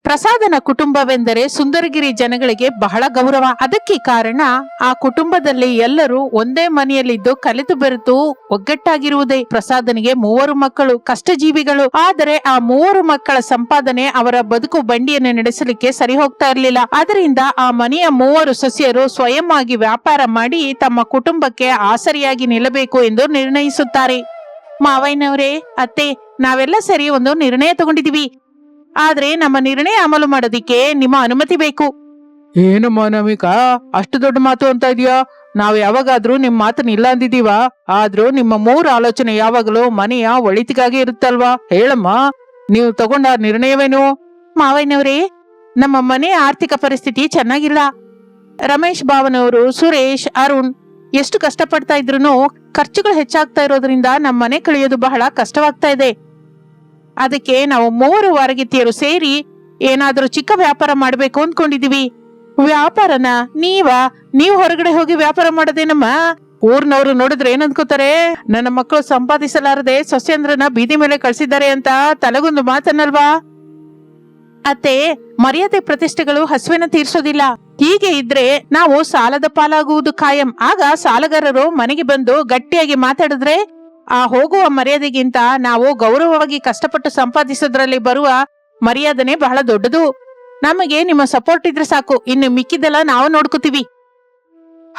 ಪ್ರಸಾದನ ಕುಟುಂಬವೆಂದರೆ ಸುಂದರಗಿರಿ ಜನಗಳಿಗೆ ಬಹಳ ಗೌರವ. ಅದಕ್ಕೆ ಕಾರಣ ಆ ಕುಟುಂಬದಲ್ಲಿ ಎಲ್ಲರೂ ಒಂದೇ ಮನೆಯಲ್ಲಿದ್ದು ಕಲಿತು ಬೆರೆತು ಒಗ್ಗಟ್ಟಾಗಿರುವುದೇ. ಪ್ರಸಾದನಿಗೆ 3 ಮಕ್ಕಳು, ಕಷ್ಟಜೀವಿಗಳು. ಆದರೆ ಆ 3 ಮಕ್ಕಳ ಸಂಪಾದನೆ ಅವರ ಬದುಕು ಬಂಡಿಯನ್ನು ನಡೆಸಲಿಕ್ಕೆ ಸರಿ ಹೋಗ್ತಾ ಇರಲಿಲ್ಲ. ಅದರಿಂದ ಆ ಮನೆಯ 3 ಸೊಸೆಯರು ಸ್ವಯಂ ಆಗಿ ವ್ಯಾಪಾರ ಮಾಡಿ ತಮ್ಮ ಕುಟುಂಬಕ್ಕೆ ಆಸರಿಯಾಗಿ ನಿಲ್ಲಬೇಕು ಎಂದು ನಿರ್ಣಯಿಸುತ್ತಾರೆ. ಮಾವಯ್ಯನವರೇ, ಅತ್ತೆ, ನಾವೆಲ್ಲ ಸರಿ ಒಂದು ನಿರ್ಣಯ ತಗೊಂಡಿದೀವಿ. ಆದ್ರೆ ನಮ್ಮ ನಿರ್ಣಯ ಅಮಲು ಮಾಡೋದಿಕ್ಕೆ ನಿಮ್ಮ ಅನುಮತಿ ಬೇಕು. ಏನಮ್ಮ ನಮಿಕಾ, ಅಷ್ಟು ದೊಡ್ಡ ಮಾತು ಅಂತ ಇದೀಯಾ? ನಾವ್ ಯಾವಾಗಾದ್ರೂ ನಿಮ್ ಮಾತನ್ನ ಇಲ್ಲ ಅಂದಿದೀವ? ಆದ್ರೂ ನಿಮ್ಮ 3 ಆಲೋಚನೆ ಯಾವಾಗಲೂ ಮನೆಯ ಒಳಿತಿಗಾಗಿ ಇರುತ್ತಲ್ವಾ? ಹೇಳಮ್ಮ, ನೀವು ತಗೊಂಡ ನಿರ್ಣಯವೇನು? ಮಾವಯ್ಯನವರೇ, ನಮ್ಮ ಮನೆಯ ಆರ್ಥಿಕ ಪರಿಸ್ಥಿತಿ ಚೆನ್ನಾಗಿಲ್ಲ. ರಮೇಶ್ ಭಾವನವರು, ಸುರೇಶ್, ಅರುಣ್ ಎಷ್ಟು ಕಷ್ಟಪಡ್ತಾ ಇದ್ರು ಖರ್ಚುಗಳು ಹೆಚ್ಚಾಗ್ತಾ ಇರೋದ್ರಿಂದ ನಮ್ಮ ಮನೆ ಕಳೆಯೋದು ಬಹಳ ಕಷ್ಟವಾಗ್ತಾ ಇದೆ. ಅದಕ್ಕೆ ನಾವು 3 ವಾರಗಿತ್ತಿಯರು ಸೇರಿ ಏನಾದ್ರೂ ಚಿಕ್ಕ ವ್ಯಾಪಾರ ಮಾಡ್ಬೇಕು ಅಂದ್ಕೊಂಡಿದೀವಿ. ವ್ಯಾಪಾರನ ನೀವು ಹೊರಗಡೆ ಹೋಗಿ ವ್ಯಾಪಾರ ಮಾಡೋದೇನಮ್ಮ? ಊರ್ನವ್ರು ನೋಡಿದ್ರೆ ಏನ್ ಅನ್ಕೋತಾರೆ? ನನ್ನ ಮಕ್ಕಳು ಸಂಪಾದಿಸಲಾರದೆ ಸೊಸೆಯಂದ್ರನ್ನ ಬೀದಿ ಮೇಲೆ ಕಳ್ಸಿದ್ದಾರೆ ಅಂತ ತಲೆಗೊಂದು ಮಾತನ್ನಲ್ವಾ? ಅತ್ತೆ, ಮರ್ಯಾದೆ ಪ್ರತಿಷ್ಠೆಗಳು ಹಸುವಿನ ತೀರ್ಸೋದಿಲ್ಲ. ಹೀಗೆ ಇದ್ರೆ ನಾವು ಸಾಲದ ಪಾಲಾಗುವುದು ಖಾಯಂ. ಆಗ ಸಾಲಗಾರರು ಮನೆಗೆ ಬಂದು ಗಟ್ಟಿಯಾಗಿ ಮಾತಾಡಿದ್ರೆ ಆ ಹೋಗುವ ಮರ್ಯಾದೆಗಿಂತ ನಾವು ಗೌರವವಾಗಿ ಕಷ್ಟಪಟ್ಟು ಸಂಪಾದಿಸೋದ್ರಲ್ಲಿ ಬರುವ ಮರ್ಯಾದನೆ ಬಹಳ ದೊಡ್ಡದು. ನಮಗೆ ನಿಮ್ಮ ಸಪೋರ್ಟ್ ಇದ್ರೆ ಸಾಕು, ಇನ್ನು ಮಿಕ್ಕಿದೆಲ್ಲ ನಾವು ನೋಡ್ಕೋತೀವಿ.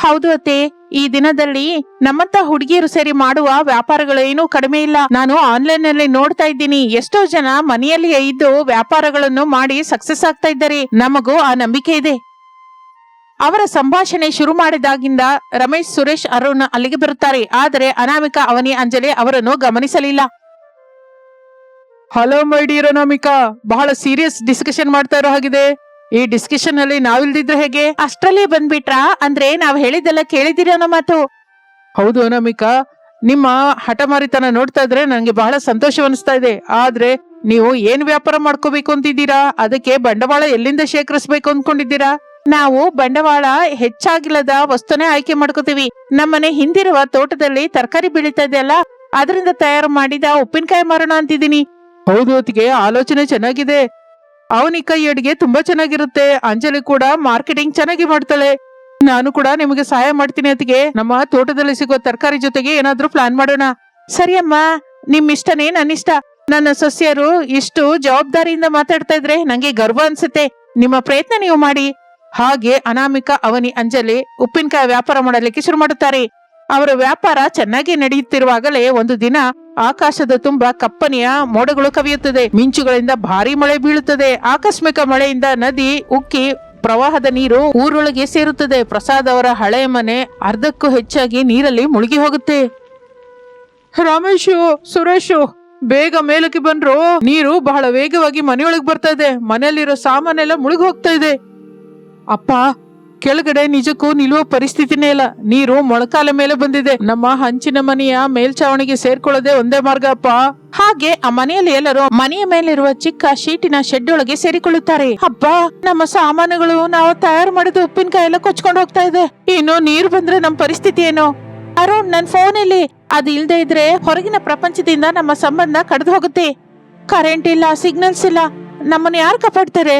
ಹೌದು ಅತ್ತೆ, ಈ ದಿನದಲ್ಲಿ ನಮ್ಮಂತ ಹುಡುಗಿಯರು ಸೇರಿ ಮಾಡುವ ವ್ಯಾಪಾರಗಳೇನೂ ಕಡಿಮೆ ಇಲ್ಲ. ನಾನು ಆನ್ಲೈನ್ ನಲ್ಲಿ ನೋಡ್ತಾ ಇದ್ದೀನಿ, ಎಷ್ಟೋ ಜನ ಮನೆಯಲ್ಲಿ ಇದ್ದು ವ್ಯಾಪಾರಗಳನ್ನು ಮಾಡಿ ಸಕ್ಸಸ್ ಆಗ್ತಾ ಇದ್ದಾರೆ. ನಮಗೂ ಆ ನಂಬಿಕೆ ಇದೆ. ಅವರ ಸಂಭಾಷಣೆ ಶುರು ಮಾಡಿದಾಗಿಂದ ರಮೇಶ್, ಸುರೇಶ್, ಅರುಣ್ ಅಲ್ಲಿಗೆ ಬರುತ್ತಾರೆ. ಆದರೆ ಅನಾಮಿಕಾ, ಅವನಿ, ಅಂಜಲಿ ಅವರನ್ನು ಗಮನಿಸಲಿಲ್ಲ. ಹಲೋ ಮೈ ಡಿಯರ್ ಅನಾಮಿಕಾ, ಬಹಳ ಸೀರಿಯಸ್ ಡಿಸ್ಕಷನ್ ಮಾಡ್ತಾ ಇರೋ ಹಾಗಿದೆ. ಈ ಡಿಸ್ಕಷನ್ ಅಲ್ಲಿ ನಾವಿಲ್ದಿದ್ರೆ ಹೇಗೆ? ಅಷ್ಟ್ರಲ್ಲಿ ಬಂದ್ಬಿಟ್ರಾ? ಅಂದ್ರೆ ನಾವ್ ಹೇಳಿದ್ದೆಲ್ಲ ಕೇಳಿದಿರಿ ಅನ್ನೋ ಮಾತು. ಹೌದು ಅನಾಮಿಕಾ, ನಿಮ್ಮ ಹಠಮಾರಿತನ ನೋಡ್ತಾ ಇದ್ರೆ ನಂಗೆ ಬಹಳ ಸಂತೋಷವನ್ನಿಸ್ತಾ ಇದೆ. ಆದ್ರೆ ನೀವು ಏನ್ ವ್ಯಾಪಾರ ಮಾಡ್ಕೋಬೇಕು ಅಂತಿದ್ದೀರಾ? ಅದಕ್ಕೆ ಬಂಡವಾಳ ಎಲ್ಲಿಂದ ಶೇಖರಿಸಬೇಕು ಅಂದ್ಕೊಂಡಿದ್ದೀರಾ? ನಾವು ಬಂಡವಾಳ ಹೆಚ್ಚಾಗಿಲ್ಲದ ವಸ್ತುನೇ ಆಯ್ಕೆ ಮಾಡ್ಕೋತೀವಿ. ನಮ್ಮನೆ ಹಿಂದಿರುವ ತೋಟದಲ್ಲಿ ತರಕಾರಿ ಬೆಳೀತಾ ಇದೆಯಲ್ಲ, ಅದರಿಂದ ತಯಾರು ಮಾಡಿದ ಉಪ್ಪಿನಕಾಯಿ ಮಾರೋಣ ಅಂತಿದ್ದೀನಿ. ಹೌದು ಅತ್ತಿಗೆ, ಆಲೋಚನೆ ಚೆನ್ನಾಗಿದೆ. ಅವನಿ ಕೈ ಅಡಿಗೆ ತುಂಬಾ ಚೆನ್ನಾಗಿರುತ್ತೆ. ಅಂಜಲಿ ಕೂಡ ಮಾರ್ಕೆಟಿಂಗ್ ಚೆನ್ನಾಗಿ ಮಾಡ್ತಾಳೆ. ನಾನು ಕೂಡ ನಿಮಗೆ ಸಹಾಯ ಮಾಡ್ತೀನಿ ಅತ್ತಿಗೆ. ನಮ್ಮ ತೋಟದಲ್ಲಿ ಸಿಗೋ ತರಕಾರಿ ಜೊತೆಗೆ ಏನಾದ್ರೂ ಪ್ಲಾನ್ ಮಾಡೋಣ. ಸರಿಯಮ್ಮ, ನಿಮ್ ಇಷ್ಟನೇ ನನ್ನಿಷ್ಟ. ನನ್ನ ಸೊಸೆಯರು ಇಷ್ಟು ಜವಾಬ್ದಾರಿಯಿಂದ ಮಾತಾಡ್ತಾ ಇದ್ರೆ ನಂಗೆ ಗರ್ವ ಅನ್ಸುತ್ತೆ. ನಿಮ್ಮ ಪ್ರಯತ್ನ ನೀವು ಮಾಡಿ. ಹಾಗೆ ಅನಾಮಿಕಾ, ಅವನಿ, ಅಂಜಲಿ ಉಪ್ಪಿನಕಾಯಿ ವ್ಯಾಪಾರ ಮಾಡಲಿಕ್ಕೆ ಶುರು ಮಾಡುತ್ತಾರೆ. ಅವರ ವ್ಯಾಪಾರ ಚೆನ್ನಾಗಿ ನಡೆಯುತ್ತಿರುವಾಗಲೇ ಒಂದು ದಿನ ಆಕಾಶದ ತುಂಬಾ ಕಪ್ಪನೆಯ ಮೋಡಗಳು ಕವಿಯುತ್ತದೆ. ಮಿಂಚುಗಳಿಂದ ಭಾರಿ ಮಳೆ ಬೀಳುತ್ತದೆ. ಆಕಸ್ಮಿಕ ಮಳೆಯಿಂದ ನದಿ ಉಕ್ಕಿ ಪ್ರವಾಹದ ನೀರು ಊರೊಳಗೆ ಸೇರುತ್ತದೆ. ಪ್ರಸಾದ್ ಅವರ ಹಳೆಯ ಮನೆ ಅರ್ಧಕ್ಕೂ ಹೆಚ್ಚಾಗಿ ನೀರಲ್ಲಿ ಮುಳುಗಿ ಹೋಗುತ್ತೆ. ರಮೇಶು, ಸುರೇಶು, ಬೇಗ ಮೇಲಕ್ಕೆ ಬಂದ್ರು. ನೀರು ಬಹಳ ವೇಗವಾಗಿ ಮನೆಯೊಳಗೆ ಬರ್ತಾ ಇದೆ. ಮನೆಯಲ್ಲಿರೋ ಸಾಮಾನೆಲ್ಲ ಮುಳುಗಿ ಹೋಗ್ತಾ ಇದೆ. ಅಪ್ಪ, ಕೆಳಗಡೆ ನಿಜಕ್ಕೂ ನಿಲ್ಲುವ ಪರಿಸ್ಥಿತಿನೇ ಇಲ್ಲ. ನೀರು ಮೊಳಕಾಲ ಮೇಲೆ ಬಂದಿದೆ. ನಮ್ಮ ಹಂಚಿನ ಮನೆಯ ಮೇಲ್ಛಾವಣಿಗೆ ಸೇರ್ಕೊಳ್ಳೋದೇ ಒಂದೇ ಮಾರ್ಗ ಅಪ್ಪ. ಹಾಗೆ ಆ ಮನೆಯಲ್ಲಿ ಎಲ್ಲರೂ ಮನೆಯ ಮೇಲಿರುವ ಚಿಕ್ಕ ಶೀಟಿನ ಶೆಡ್ ಒಳಗೆ ಸೇರಿಕೊಳ್ಳುತ್ತಾರೆ. ಅಬ್ಬಾ, ನಮ್ಮ ಸಾಮಾನುಗಳು, ನಾವು ತಯಾರು ಮಾಡಿದ ಉಪ್ಪಿನಕಾಯಿ ಎಲ್ಲ ಕೊಚ್ಕೊಂಡು ಹೋಗ್ತಾ ಇದೆ. ಇನ್ನು ನೀರು ಬಂದ್ರೆ ನಮ್ ಪರಿಸ್ಥಿತಿ ಏನು? ಅರುಣ್, ನನ್ ಫೋನ್ ಇಲ್ಲಿ. ಅದು ಇಲ್ದೇ ಇದ್ರೆ ಹೊರಗಿನ ಪ್ರಪಂಚದಿಂದ ನಮ್ಮ ಸಂಬಂಧ ಕಡ್ದು ಹೋಗುತ್ತೆ. ಕರೆಂಟ್ ಇಲ್ಲ, ಸಿಗ್ನಲ್ಸ್ ಇಲ್ಲ. ನಮ್ಮನ್ನ ಯಾರು ಕಾಪಾಡ್ತಾರೆ?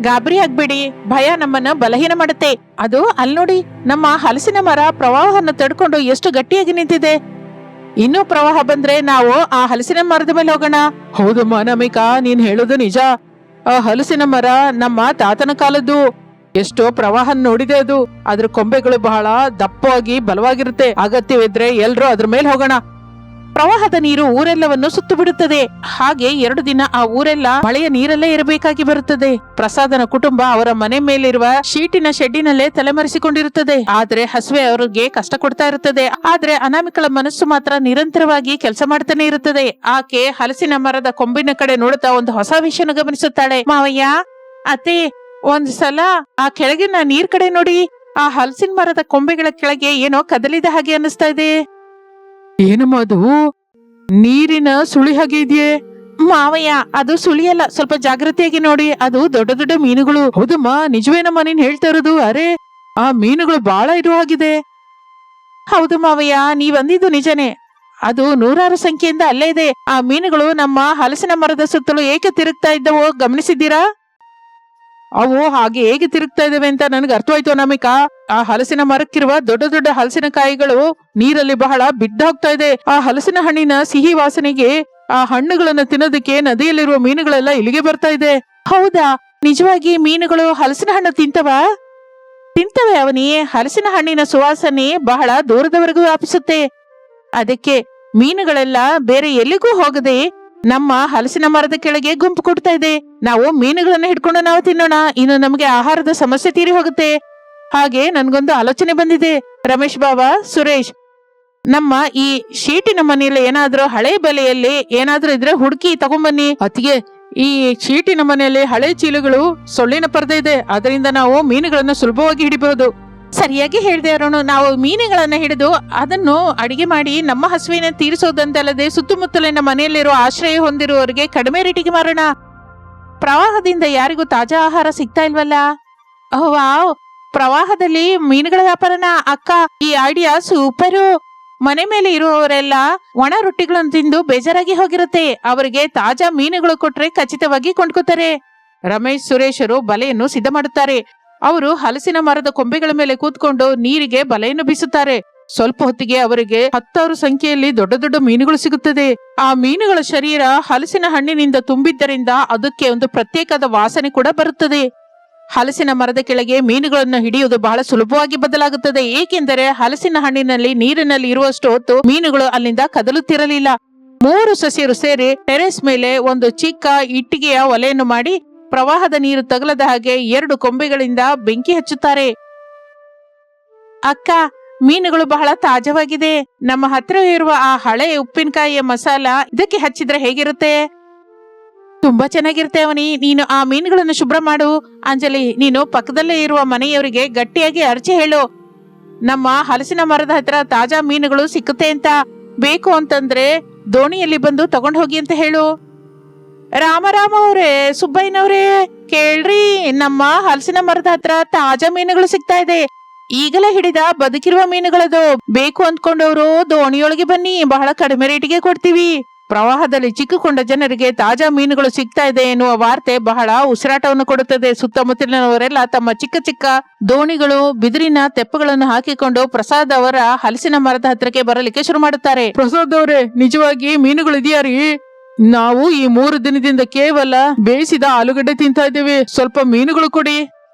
ಗಾಬರಿ ಆಗ್ಬೇಡಿ, ಭಯ ನಮ್ಮನ್ನ ಬಲಹೀನ ಮಾಡುತ್ತೆ. ಅದು ಅಲ್ಲಿ ನೋಡಿ, ನಮ್ಮ ಹಲಸಿನ ಮರ ಪ್ರವಾಹವನ್ನು ತಡ್ಕೊಂಡು ಎಷ್ಟು ಗಟ್ಟಿಯಾಗಿ ನಿಂತಿದೆ. ಇನ್ನೂ ಪ್ರವಾಹ ಬಂದ್ರೆ ನಾವು ಆ ಹಲಸಿನ ಮರದ ಮೇಲೆ ಹೋಗೋಣ. ಹೌದಮ್ಮ ಅನಾಮಿಕಾ, ನೀನ್ ಹೇಳೋದು ನಿಜ. ಆ ಹಲಸಿನ ಮರ ನಮ್ಮ ತಾತನ ಕಾಲದ್ದು. ಎಷ್ಟೋ ಪ್ರವಾಹ ನೋಡಿದೆ ಅದು. ಅದ್ರ ಕೊಂಬೆಗಳು ಬಹಳ ದಪ್ಪವಾಗಿ ಬಲವಾಗಿರುತ್ತೆ. ಅಗತ್ಯವಿದ್ರೆ ಎಲ್ರೂ ಅದ್ರ ಮೇಲೆ ಹೋಗೋಣ. ಪ್ರವಾಹದ ನೀರು ಊರೆಲ್ಲವನ್ನು ಸುತ್ತು ಬಿಡುತ್ತದೆ. ಹಾಗೆ 2 ದಿನ ಆ ಊರೆಲ್ಲ ಮಳೆಯ ನೀರಲ್ಲೇ ಇರಬೇಕಾಗಿ ಬರುತ್ತದೆ. ಪ್ರಸಾದನ ಕುಟುಂಬ ಅವರ ಮನೆ ಮೇಲಿರುವ ಶೀಟಿನ ಶೆಡ್ಡಿನಲ್ಲೇ ತಲೆಮರೆಸಿಕೊಂಡಿರುತ್ತದೆ. ಆದ್ರೆ ಹಸುವೆ ಅವರಿಗೆ ಕಷ್ಟ ಕೊಡ್ತಾ ಇರುತ್ತದೆ. ಆದ್ರೆ ಅನಾಮಿಕಳ ಮನಸ್ಸು ಮಾತ್ರ ನಿರಂತರವಾಗಿ ಕೆಲಸ ಮಾಡ್ತಾನೆ ಇರುತ್ತದೆ. ಆಕೆ ಹಲಸಿನ ಮರದ ಕೊಂಬಿನ ಕಡೆ ನೋಡುತ್ತಾ ಒಂದು ಹೊಸ ವಿಷಯನ ಗಮನಿಸುತ್ತಾಳೆ. ಮಾವಯ್ಯ, ಅತ್ತೆ, ಒಂದ್ಸಲ ಆ ಕೆಳಗಿನ ನೀರ್ ಕಡೆ ನೋಡಿ. ಆ ಹಲಸಿನ ಮರದ ಕೊಂಬೆಗಳ ಕೆಳಗೆ ಏನೋ ಕದಲಿದ ಹಾಗೆ ಅನ್ನಿಸ್ತಾ ಇದೆ. ಏನಮ್ಮ ಅದು? ನೀರಿನ ಸುಳಿ ಹಾಗೆ ಇದೆಯೇ? ಮಾವಯ್ಯ, ಅದು ಸುಳಿಯಲ್ಲ, ಸ್ವಲ್ಪ ಜಾಗೃತಿಯಾಗಿ ನೋಡಿ. ಅದು ದೊಡ್ಡ ದೊಡ್ಡ ಮೀನುಗಳು. ಹೌದಮ್ಮ, ನಿಜವೇನಮ್ಮ ನೀನ್ ಹೇಳ್ತಾ ಇರೋದು? ಅರೆ, ಆ ಮೀನುಗಳು ಬಹಳ ಇರೋ ಹಾಗಿದೆ. ಹೌದು ಮಾವಯ್ಯ, ನೀವಂದಿದ್ದು ನಿಜನೇ. ಅದು 100 ಸಂಖ್ಯೆಯಿಂದ ಅಲ್ಲೇ ಇದೆ. ಆ ಮೀನುಗಳು ನಮ್ಮ ಹಲಸಿನ ಮರದ ಸುತ್ತಲೂ ಏಕೆ ತಿರುಗ್ತಾ ಇದ್ದವೋ ಗಮನಿಸಿದ್ದೀರಾ? ಅವು ಹಾಗೆ ಹೇಗೆ ತಿರುಗ್ತಾ ಇದಾವೆ ಅಂತ ನನಗೆ ಅರ್ಥವಾಯ್ತು ಅನಾಮಿಕಾ. ಆ ಹಲಸಿನ ಮರಕ್ಕಿರುವ ದೊಡ್ಡ ದೊಡ್ಡ ಹಲಸಿನ ಕಾಯಿಗಳು ನೀರಲ್ಲಿ ಬಹಳ ಬಿದ್ದೋಗ್ತಾ ಇದೆ. ಆ ಹಲಸಿನ ಹಣ್ಣಿನ ಸಿಹಿ ವಾಸನೆಗೆ ಆ ಹಣ್ಣುಗಳನ್ನ ತಿನ್ನೋದಕ್ಕೆ ನದಿಯಲ್ಲಿರುವ ಮೀನುಗಳೆಲ್ಲ ಇಲ್ಲಿಗೆ ಬರ್ತಾ ಇದೆ. ಹೌದಾ, ನಿಜವಾಗಿ ಮೀನುಗಳು ಹಲಸಿನ ಹಣ್ಣು ತಿಂತವೆ ಅವನಿ. ಹಲಸಿನ ಹಣ್ಣಿನ ಸುವಾಸನೆ ಬಹಳ ದೂರದವರೆಗೂ ವ್ಯಾಪಿಸುತ್ತೆ. ಅದಕ್ಕೆ ಮೀನುಗಳೆಲ್ಲ ಬೇರೆ ಎಲ್ಲಿಗೂ ಹೋಗದೆ ನಮ್ಮ ಹಲಸಿನ ಮರದ ಕೆಳಗೆ ಗುಂಪು ಕೊಡ್ತಾ ಇದೆ. ನಾವು ಮೀನುಗಳನ್ನ ಹಿಡ್ಕೊಂಡು ನಾವು ತಿನ್ನೋಣ, ಇನ್ನು ನಮಗೆ ಆಹಾರದ ಸಮಸ್ಯೆ ತೀರಿ ಹೋಗುತ್ತೆ. ಹಾಗೆ ನನ್ಗೊಂದು ಆಲೋಚನೆ ಬಂದಿದೆ. ರಮೇಶ್ ಬಾಬಾ, ಸುರೇಶ್, ನಮ್ಮ ಈ ಶೀಟಿನ ಮನೆಯಲ್ಲಿ ಏನಾದ್ರೂ ಹಳೆ ಬೆಲೆಯಲ್ಲಿ ಏನಾದ್ರೂ ಇದ್ರೆ ಹುಡುಕಿ ತಗೊಂಬನ್ನಿ. ಅತಿಗೆ, ಈ ಶೀಟಿನ ಮನೆಯಲ್ಲಿ ಹಳೆ ಚೀಲಗಳು, ಸೊಳ್ಳಿನ ಪರದೆ ಇದೆ. ಅದರಿಂದ ನಾವು ಮೀನುಗಳನ್ನ ಸುಲಭವಾಗಿ ಹಿಡಿಬಹುದು. ಸರಿಯಾಗಿ ಹೇಳ್ದೆ ಅರುಣ್. ನಾವು ಮೀನುಗಳನ್ನ ಹಿಡಿದು ಅದನ್ನು ಅಡಿಗೆ ಮಾಡಿ ನಮ್ಮ ಹಸುವಿನ ತೀರಿಸೋದಂತಲ್ಲದೆ ಸುತ್ತಮುತ್ತಲಿನ ಮನೆಯಲ್ಲಿರೋ ಆಶ್ರಯ ಹೊಂದಿರುವವರಿಗೆ ಕಡಿಮೆ ರೇಟಿಗೆ ಮಾರೋಣ. ಪ್ರವಾಹದಿಂದ ಯಾರಿಗೂ ತಾಜಾ ಆಹಾರ ಸಿಗ್ತಾ ಇಲ್ವಲ್ಲ. ವಾವ್, ಪ್ರವಾಹದಲ್ಲಿ ಮೀನುಗಳ ವ್ಯಾಪಾರನ? ಅಕ್ಕ, ಈ ಐಡಿಯಾ ಸೂಪರು. ಮನೆ ಮೇಲೆ ಇರುವವರೆಲ್ಲ ಒಣ ರೊಟ್ಟಿಗಳನ್ನು ತಿಂದು ಬೇಜಾರಾಗಿ ಹೋಗಿರುತ್ತೆ. ಅವರಿಗೆ ತಾಜಾ ಮೀನುಗಳು ಕೊಟ್ರೆ ಖಚಿತವಾಗಿ ಕೊಂಡ್ಕೋತಾರೆ. ರಮೇಶ್, ಸುರೇಶರು ಬಲೆಯನ್ನು ಸಿದ್ಧ ಮಾಡುತ್ತಾರೆ. ಅವರು ಹಲಸಿನ ಮರದ ಕೊಂಬೆಗಳ ಮೇಲೆ ಕೂತ್ಕೊಂಡು ನೀರಿಗೆ ಬಲೆಯನ್ನು ಬೀಸುತ್ತಾರೆ. ಸ್ವಲ್ಪ ಹೊತ್ತಿಗೆ ಅವರಿಗೆ 10,000 ಸಂಖ್ಯೆಯಲ್ಲಿ ದೊಡ್ಡ ದೊಡ್ಡ ಮೀನುಗಳು ಸಿಗುತ್ತದೆ. ಆ ಮೀನುಗಳ ಶರೀರ ಹಲಸಿನ ಹಣ್ಣಿನಿಂದ ತುಂಬಿದ್ದರಿಂದ ಅದಕ್ಕೆ ಒಂದು ಪ್ರತ್ಯೇಕದ ವಾಸನೆ ಕೂಡ ಬರುತ್ತದೆ. ಹಲಸಿನ ಮರದ ಕೆಳಗೆ ಮೀನುಗಳನ್ನು ಹಿಡಿಯುವುದು ಬಹಳ ಸುಲಭವಾಗಿ ಬದಲಾಗುತ್ತದೆ. ಏಕೆಂದರೆ ಹಲಸಿನ ಹಣ್ಣಿನಲ್ಲಿ ನೀರಿನಲ್ಲಿ ಇರುವಷ್ಟು ಹೊತ್ತು ಮೀನುಗಳು ಅಲ್ಲಿಂದ ಕದಲುತ್ತಿರಲಿಲ್ಲ. 3 ಸಸ್ಯರು ಸೇರಿ ಟೆರೆಸ್ ಮೇಲೆ ಒಂದು ಚಿಕ್ಕ ಇಟ್ಟಿಗೆಯ ಒಲೆಯನ್ನು ಮಾಡಿ ಪ್ರವಾಹದ ನೀರು ತಗಲದ ಹಾಗೆ 2 ಕೊಂಬೆಗಳಿಂದ ಬೆಂಕಿ ಹಚ್ಚುತ್ತಾರೆ. ಅಕ್ಕ, ಮೀನುಗಳು ಬಹಳ ತಾಜಾವಾಗಿದೆ. ನಮ್ಮ ಹತ್ರ ಇರುವ ಆ ಹಳೆ ಉಪ್ಪಿನಕಾಯಿಯ ಮಸಾಲ ಇದಕ್ಕೆ ಹಚ್ಚಿದ್ರೆ ಹೇಗಿರುತ್ತೆ? ತುಂಬಾ ಚೆನ್ನಾಗಿರುತ್ತೆ ಅವನಿ. ನೀನು ಆ ಮೀನುಗಳನ್ನು ಶುಭ್ರ ಮಾಡು. ಅಂಜಲಿ, ನೀನು ಪಕ್ಕದಲ್ಲೇ ಇರುವ ಮನೆಯವರಿಗೆ ಗಟ್ಟಿಯಾಗಿ ಅರ್ಚಿ ಹೇಳು, ನಮ್ಮ ಹಲಸಿನ ಮರದ ಹತ್ರ ತಾಜಾ ಮೀನುಗಳು ಸಿಕ್ಕುತ್ತೆ ಅಂತ. ಬೇಕು ಅಂತಂದ್ರೆ ದೋಣಿಯಲ್ಲಿ ಬಂದು ತಗೊಂಡು ಹೋಗಿ ಅಂತ ಹೇಳು. ರಾಮರಾಮ ಅವರೇ, ಸುಬ್ಬಯ್ಯನವ್ರೇ, ಕೇಳ್ರಿ, ನಮ್ಮ ಹಲಸಿನ ಮರದ ಹತ್ರ ತಾಜಾ ಮೀನುಗಳು ಸಿಗ್ತಾ ಇದೆ. ಈಗಲೇ ಹಿಡಿದ ಬದುಕಿರುವ ಮೀನುಗಳದು. ಬೇಕು ಅಂದ್ಕೊಂಡವರು ದೋಣಿಯೊಳಗೆ ಬನ್ನಿ, ಬಹಳ ಕಡಿಮೆ ರೇಟಿಗೆ ಕೊಡ್ತೀವಿ. ಪ್ರವಾಹದಲ್ಲಿ ಚಿಕ್ಕಿಕೊಂಡ ಜನರಿಗೆ ತಾಜಾ ಮೀನುಗಳು ಸಿಗ್ತಾ ಇದೆ ಎನ್ನುವ ವಾರ್ತೆ ಬಹಳ ಉಸಿರಾಟವನ್ನು ಕೊಡುತ್ತದೆ. ಸುತ್ತಮುತ್ತಲಿನವರೆಲ್ಲ ತಮ್ಮ ಚಿಕ್ಕ ಚಿಕ್ಕ ದೋಣಿಗಳು, ಬಿದಿರಿನ ತೆಪ್ಪಗಳನ್ನು ಹಾಕಿಕೊಂಡು ಪ್ರಸಾದ್ ಅವರ ಹಲಸಿನ ಮರದ ಹತ್ರಕ್ಕೆ ಬರಲಿಕ್ಕೆ ಶುರು ಮಾಡುತ್ತಾರೆ. ಪ್ರಸಾದ್ ಅವರೇ, ನಿಜವಾಗಿ ಮೀನುಗಳು ಇದೆಯಾ ರೀ? ನಾವು ಈ 3 ದಿನದಿಂದ ಕೇವಲ ಬೇಯಿಸಿದ ಆಲೂಗಡ್ಡೆ ತಿಂತಾ ಇದ್ದೇವೆ. ಸ್ವಲ್ಪ ಮೀನುಗಳು ಕೊಡಿ.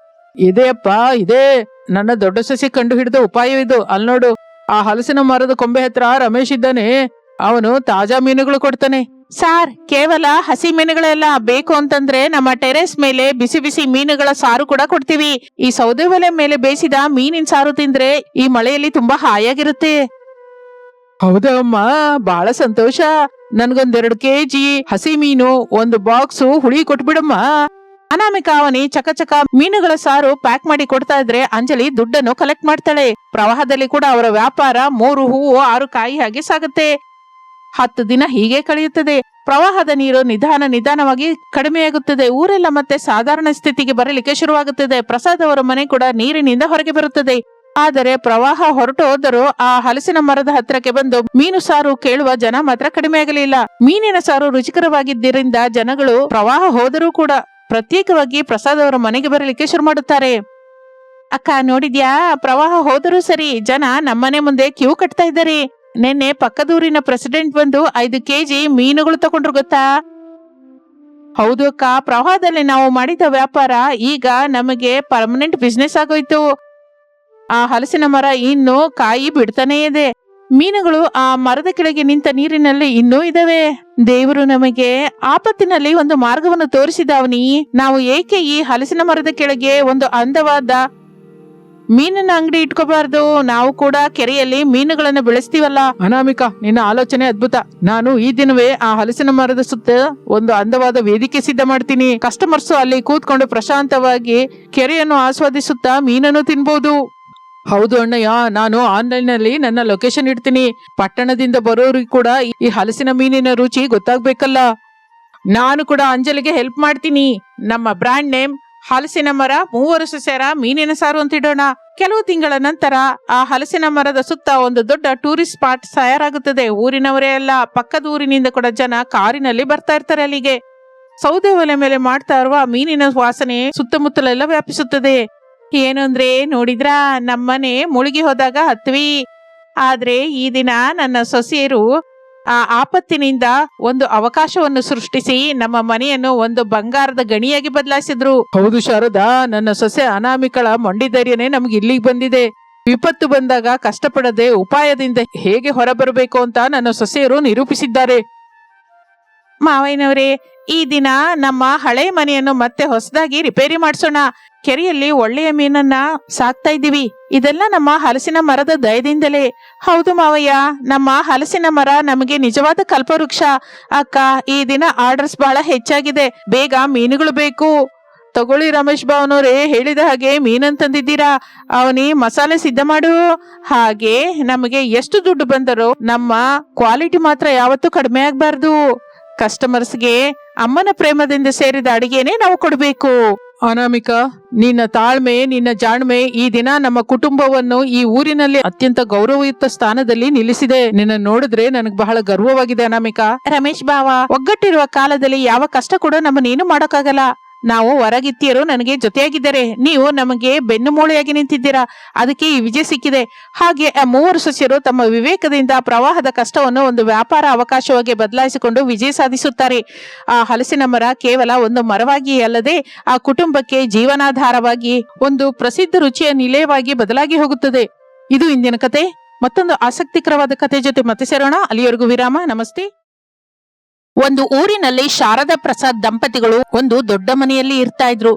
ಇದೆಯಪ್ಪ, ಇದೆ. ನನ್ನ ದೊಡ್ಡ ಸಸಿ ಕಂಡು ಹಿಡಿದ ಉಪಾಯ ಇದು. ಅಲ್ಲಿ ನೋಡು, ಆ ಹಲಸಿನ ಮರದ ಕೊಂಬೆ ಹತ್ರ ರಮೇಶ್ ಇದ್ದಾನೆ. ಅವನು ತಾಜಾ ಮೀನುಗಳು ಕೊಡ್ತಾನೆ. ಸಾರ್, ಕೇವಲ ಹಸಿ ಮೀನುಗಳೆಲ್ಲ. ಬೇಕು ಅಂತಂದ್ರೆ ನಮ್ಮ ಟೆರೆಸ್ ಮೇಲೆ ಬಿಸಿ ಬಿಸಿ ಮೀನುಗಳ ಸಾರು ಕೂಡ ಕೊಡ್ತೀವಿ. ಈ ಸೌದೆ ಒಲೆ ಮೇಲೆ ಬೇಯಿಸಿದ ಮೀನಿನ ಸಾರು ತಿಂದ್ರೆ ಈ ಮಳೆಯಲ್ಲಿ ತುಂಬಾ ಹಾಯಾಗಿರುತ್ತೆ. ಹೌದಾ ಅಮ್ಮ, ಬಹಳ ಸಂತೋಷ. ನನ್ಗೊಂದ್ 2 kg ಹಸಿ ಮೀನು, 1 ಬಾಕ್ಸು ಹುಳಿ ಕೊಟ್ಬಿಡಮ್ಮ. ಅನಾಮಿಕಾ ಅವನಿ ಚಕಚಕ ಮೀನುಗಳ ಸಾರು ಪ್ಯಾಕ್ ಮಾಡಿ ಕೊಡ್ತಾ ಇದ್ರೆ ಅಂಜಲಿ ದುಡ್ಡನ್ನು ಕಲೆಕ್ಟ್ ಮಾಡ್ತಾಳೆ. ಪ್ರವಾಹದಲ್ಲಿ ಕೂಡ ಅವರ ವ್ಯಾಪಾರ 3 ಹೂವು 6 ಕಾಯಿ ಹಾಗೆ ಸಾಗುತ್ತೆ. 10 ದಿನ ಹೀಗೆ ಕಳೆಯುತ್ತದೆ. ಪ್ರವಾಹದ ನೀರು ನಿಧಾನವಾಗಿ ಕಡಿಮೆಯಾಗುತ್ತದೆ. ಊರೆಲ್ಲ ಮತ್ತೆ ಸಾಧಾರಣ ಸ್ಥಿತಿಗೆ ಬರಲಿಕ್ಕೆ ಶುರುವಾಗುತ್ತದೆ. ಪ್ರಸಾದ್ ಅವರ ಮನೆ ಕೂಡ ನೀರಿನಿಂದ ಹೊರಗೆ ಬರುತ್ತದೆ. ಆದರೆ ಪ್ರವಾಹ ಹೊರಟು ಹೋದರೂ ಆ ಹಲಸಿನ ಮರದ ಹತ್ರಕ್ಕೆ ಬಂದು ಮೀನು ಸಾರು ಕೇಳುವ ಜನ ಮಾತ್ರ ಕಡಿಮೆ ಆಗಲಿಲ್ಲ. ಮೀನಿನ ಸಾರು ರುಚಿಕರವಾಗಿದ್ದರಿಂದ ಜನಗಳು ಪ್ರವಾಹ ಹೋದರೂ ಕೂಡ ಪ್ರತ್ಯೇಕವಾಗಿ ಪ್ರಸಾದ್ ಅವರ ಮನೆಗೆ ಬರಲಿಕ್ಕೆ ಶುರು ಮಾಡುತ್ತಾರೆ. ಅಕ್ಕ, ನೋಡಿದ್ಯಾ? ಪ್ರವಾಹ ಹೋದರೂ ಸರಿ, ಜನ ನಮ್ಮನೆ ಮುಂದೆ ಕ್ಯೂ ಕಟ್ತಾ ಇದ್ದಾರೆ. ನಿನ್ನೆ ಪಕ್ಕದೂರಿನ ಪ್ರೆಸಿಡೆಂಟ್ ಬಂದು 5 kg ಮೀನುಗಳು ತಗೊಂಡ್ರು, ಗೊತ್ತಾ? ಹೌದು ಅಕ್ಕ, ಪ್ರವಾಹದಲ್ಲಿ ನಾವು ಮಾಡಿದ ವ್ಯಾಪಾರ ಈಗ ನಮಗೆ ಪರ್ಮನೆಂಟ್ ಬಿಸ್ನೆಸ್ ಆಗೋಯ್ತು. ಆ ಹಲಸಿನ ಮರ ಇನ್ನು ಕಾಯಿ ಬಿಡ್ತಾನೇ ಇದೆ. ಮೀನುಗಳು ಆ ಮರದ ಕೆಳಗೆ ನಿಂತ ನೀರಿನಲ್ಲಿ ಇನ್ನೂ ಇದಾವೆ. ದೇವರು ನಮಗೆ ಆಪತ್ತಿನಲ್ಲಿ ಒಂದು ಮಾರ್ಗವನ್ನು ತೋರಿಸಿದವನಿ. ನಾವು ಏಕೆ ಈ ಹಲಸಿನ ಮರದ ಕೆಳಗೆ ಒಂದು ಅಂದವಾದ ಮೀನಿನ ಅಂಗಡಿ ಇಟ್ಕೋಬಾರ್ದು? ನಾವು ಕೂಡ ಕೆರೆಯಲ್ಲಿ ಮೀನುಗಳನ್ನು ಬೆಳೆಸ್ತೀವಲ್ಲ. ಅನಾಮಿಕಾ, ನಿನ್ನ ಆಲೋಚನೆ ಅದ್ಭುತ. ನಾನು ಈ ದಿನವೇ ಆ ಹಲಸಿನ ಮರದ ಸುತ್ತ ಒಂದು ಅಂದವಾದ ವೇದಿಕೆ ಸಿದ್ಧ ಮಾಡ್ತೀನಿ. ಕಸ್ಟಮರ್ಸ್ ಅಲ್ಲಿ ಕೂತ್ಕೊಂಡು ಪ್ರಶಾಂತವಾಗಿ ಕೆರೆಯನ್ನು ಆಸ್ವಾದಿಸುತ್ತಾ ಮೀನನ್ನು ತಿನ್ಬಹುದು. ಹೌದು ಅಣ್ಣಯ್ಯ, ನಾನು ಆನ್ಲೈನ್ ನಲ್ಲಿ ನನ್ನ ಲೊಕೇಶನ್ ಇಡ್ತೀನಿ. ಪಟ್ಟಣದಿಂದ ಬರೋರಿಗೆ ಕೂಡ ಈ ಹಲಸಿನ ಮೀನಿನ ರುಚಿ ಗೊತ್ತಾಗ್ಬೇಕಲ್ಲ. ನಾನು ಕೂಡ ಅಂಜಲಿಗೆ ಹೆಲ್ಪ್ ಮಾಡ್ತೀನಿ. ನಮ್ಮ ಬ್ರ್ಯಾಂಡ್ ನೇಮ್ ಹಲಸಿನ ಮರ 3 ಸಸ್ಯರ ಮೀನಿನ ಸಾರು ಅಂತ ಇಡೋಣ. ಕೆಲವು ತಿಂಗಳ ನಂತರ ಆ ಹಲಸಿನ ಮರದ ಸುತ್ತ ಒಂದು ದೊಡ್ಡ ಟೂರಿಸ್ಟ್ ಸ್ಪಾಟ್ ತಯಾರಾಗುತ್ತದೆ. ಊರಿನವರೇ ಅಲ್ಲ, ಪಕ್ಕದ ಊರಿನಿಂದ ಕೂಡ ಜನ ಕಾರಿನಲ್ಲಿ ಬರ್ತಾ ಇರ್ತಾರೆ ಅಲ್ಲಿಗೆ. ಸೌದೆ ಒಲೆ ಮೇಲೆ ಮಾಡ್ತಾ ಇರುವ ಮೀನಿನ ವಾಸನೆ ಸುತ್ತಮುತ್ತಲೆಲ್ಲ ವ್ಯಾಪಿಸುತ್ತದೆ. ಏನು ಅಂದ್ರೆ ನೋಡಿದ್ರಾ, ನಮ್ಮನೆ ಮುಳುಗಿ ಹೋದಾಗ ಹತ್ವಿ. ಆದ್ರೆ ಈ ದಿನ ನನ್ನ ಸೊಸೆಯರು ಆ ಆಪತ್ತಿನಿಂದ ಒಂದು ಅವಕಾಶವನ್ನು ಸೃಷ್ಟಿಸಿ ನಮ್ಮ ಮನೆಯನ್ನು ಒಂದು ಬಂಗಾರದ ಗಣಿಯಾಗಿ ಬದಲಾಯಿಸಿದ್ರು. ಹೌದು ಶಾರದಾ, ನನ್ನ ಸೊಸೆ ಅನಾಮಿಕಳ ಮೊಂಡಿ ಧೈರ್ಯನೇ ನಮ್ಗೆ ಇಲ್ಲಿಗೆ ಬಂದಿದೆ. ವಿಪತ್ತು ಬಂದಾಗ ಕಷ್ಟಪಡದೆ ಉಪಾಯದಿಂದ ಹೇಗೆ ಹೊರಬರಬೇಕು ಅಂತ ನನ್ನ ಸೊಸೆಯರು ನಿರೂಪಿಸಿದ್ದಾರೆ. ಮಾವಯ್ಯನವರೇ, ಈ ದಿನ ನಮ್ಮ ಹಳೆ ಮನೆಯನ್ನು ಮತ್ತೆ ಹೊಸದಾಗಿ ರಿಪೇರಿ ಮಾಡಿಸೋಣ. ಕೆರೆಯಲ್ಲಿ ಒಳ್ಳೆಯ ಮೀನನ್ನ ಸಾಕ್ತಾ ಇದ್ದೀವಿ. ಇದೆಲ್ಲ ನಮ್ಮ ಹಲಸಿನ ಮರದ ದಯದಿಂದಲೇ. ಹೌದು ಮಾವಯ್ಯ, ನಮ್ಮ ಹಲಸಿನ ಮರ ನಮಗೆ ನಿಜವಾದ ಕಲ್ಪವೃಕ್ಷ. ಅಕ್ಕ, ಈ ದಿನ ಆರ್ಡರ್ಸ್ ಬಹಳ ಹೆಚ್ಚಾಗಿದೆ, ಬೇಗ ಮೀನುಗಳು ಬೇಕು. ತಗೊಳ್ಳಿ ರಮೇಶ್ ಭಾವನವ್ರೆ, ಹೇಳಿದ ಹಾಗೆ ಮೀನನ್ ತಂದಿದ್ದೀರಾ. ಅವನಿ ಮಸಾಲೆ ಸಿದ್ಧ ಮಾಡು. ಹಾಗೆ ನಮಗೆ ಎಷ್ಟು ದುಡ್ಡು ಬಂದರೋ ನಮ್ಮ ಕ್ವಾಲಿಟಿ ಮಾತ್ರ ಯಾವತ್ತೂ ಕಡಿಮೆ ಆಗ್ಬಾರ್ದು. ಕಸ್ಟಮರ್ಸ್ಗೆ ಅಮ್ಮನ ಪ್ರೇಮದಿಂದ ಸೇರಿದ ಅಡಿಗೆನೆ ನಾವು ಕೊಡ್ಬೇಕು. ಅನಾಮಿಕಾ, ನಿನ್ನ ತಾಳ್ಮೆ, ನಿನ್ನ ಜಾಣ್ಮೆ ಈ ದಿನ ನಮ್ಮ ಕುಟುಂಬವನ್ನು ಈ ಊರಿನಲ್ಲಿ ಅತ್ಯಂತ ಗೌರವಯುತ ಸ್ಥಾನದಲ್ಲಿ ನಿಲ್ಲಿಸಿದೆ. ನಿನ್ನ ನೋಡಿದ್ರೆ ನನಗ್ ಬಹಳ ಗರ್ವವಾಗಿದೆ ಅನಾಮಿಕಾ. ರಮೇಶ್ ಬಾವ, ಒಗ್ಗಟ್ಟಿರುವ ಕಾಲದಲ್ಲಿ ಯಾವ ಕಷ್ಟ ಕೂಡ ನಮ್ಮನ್ನೇನು ಮಾಡೋಕ್ಕಾಗಲ್ಲ. ನಾವು ಹೊರಗಿತ್ತಿಯರು ನನಗೆ ಜೊತೆಯಾಗಿದ್ದಾರೆ, ನೀವು ನಮಗೆ ಬೆನ್ನು ಮೂಳೆಯಾಗಿ ನಿಂತಿದ್ದೀರಾ. ಅದಕ್ಕೆ ಈ ವಿಜಯ ಸಿಕ್ಕಿದೆ. ಹಾಗೆ ಆ ಮೂವರು ಸಸ್ಯರು ತಮ್ಮ ವಿವೇಕದಿಂದ ಪ್ರವಾಹದ ಕಷ್ಟವನ್ನು ಒಂದು ವ್ಯಾಪಾರ ಅವಕಾಶವಾಗಿ ಬದಲಾಯಿಸಿಕೊಂಡು ವಿಜಯ ಸಾಧಿಸುತ್ತಾರೆ. ಆ ಹಲಸಿನ ಮರ ಕೇವಲ ಒಂದು ಮರವಾಗಿ ಅಲ್ಲದೆ ಆ ಕುಟುಂಬಕ್ಕೆ ಜೀವನಾಧಾರವಾಗಿ ಒಂದು ಪ್ರಸಿದ್ಧ ರುಚಿಯ ನಿಲಯವಾಗಿ ಬದಲಾಗಿ ಹೋಗುತ್ತದೆ. ಇದು ಇಂದಿನ ಕತೆ. ಮತ್ತೊಂದು ಆಸಕ್ತಿಕರವಾದ ಕತೆ ಜೊತೆ ಮತ್ತೆ ಸೇರೋಣ. ಅಲ್ಲಿಯವರೆಗೂ ವಿರಾಮ. ನಮಸ್ತೆ. ಒಂದು ಊರಿನಲ್ಲಿ ಶಾರದಾ ಪ್ರಸಾದ್ ದಂಪತಿಗಳು ಒಂದು ದೊಡ್ಡ ಮನೆಯಲ್ಲಿ ಇರ್ತಾ ಇದ್ರು.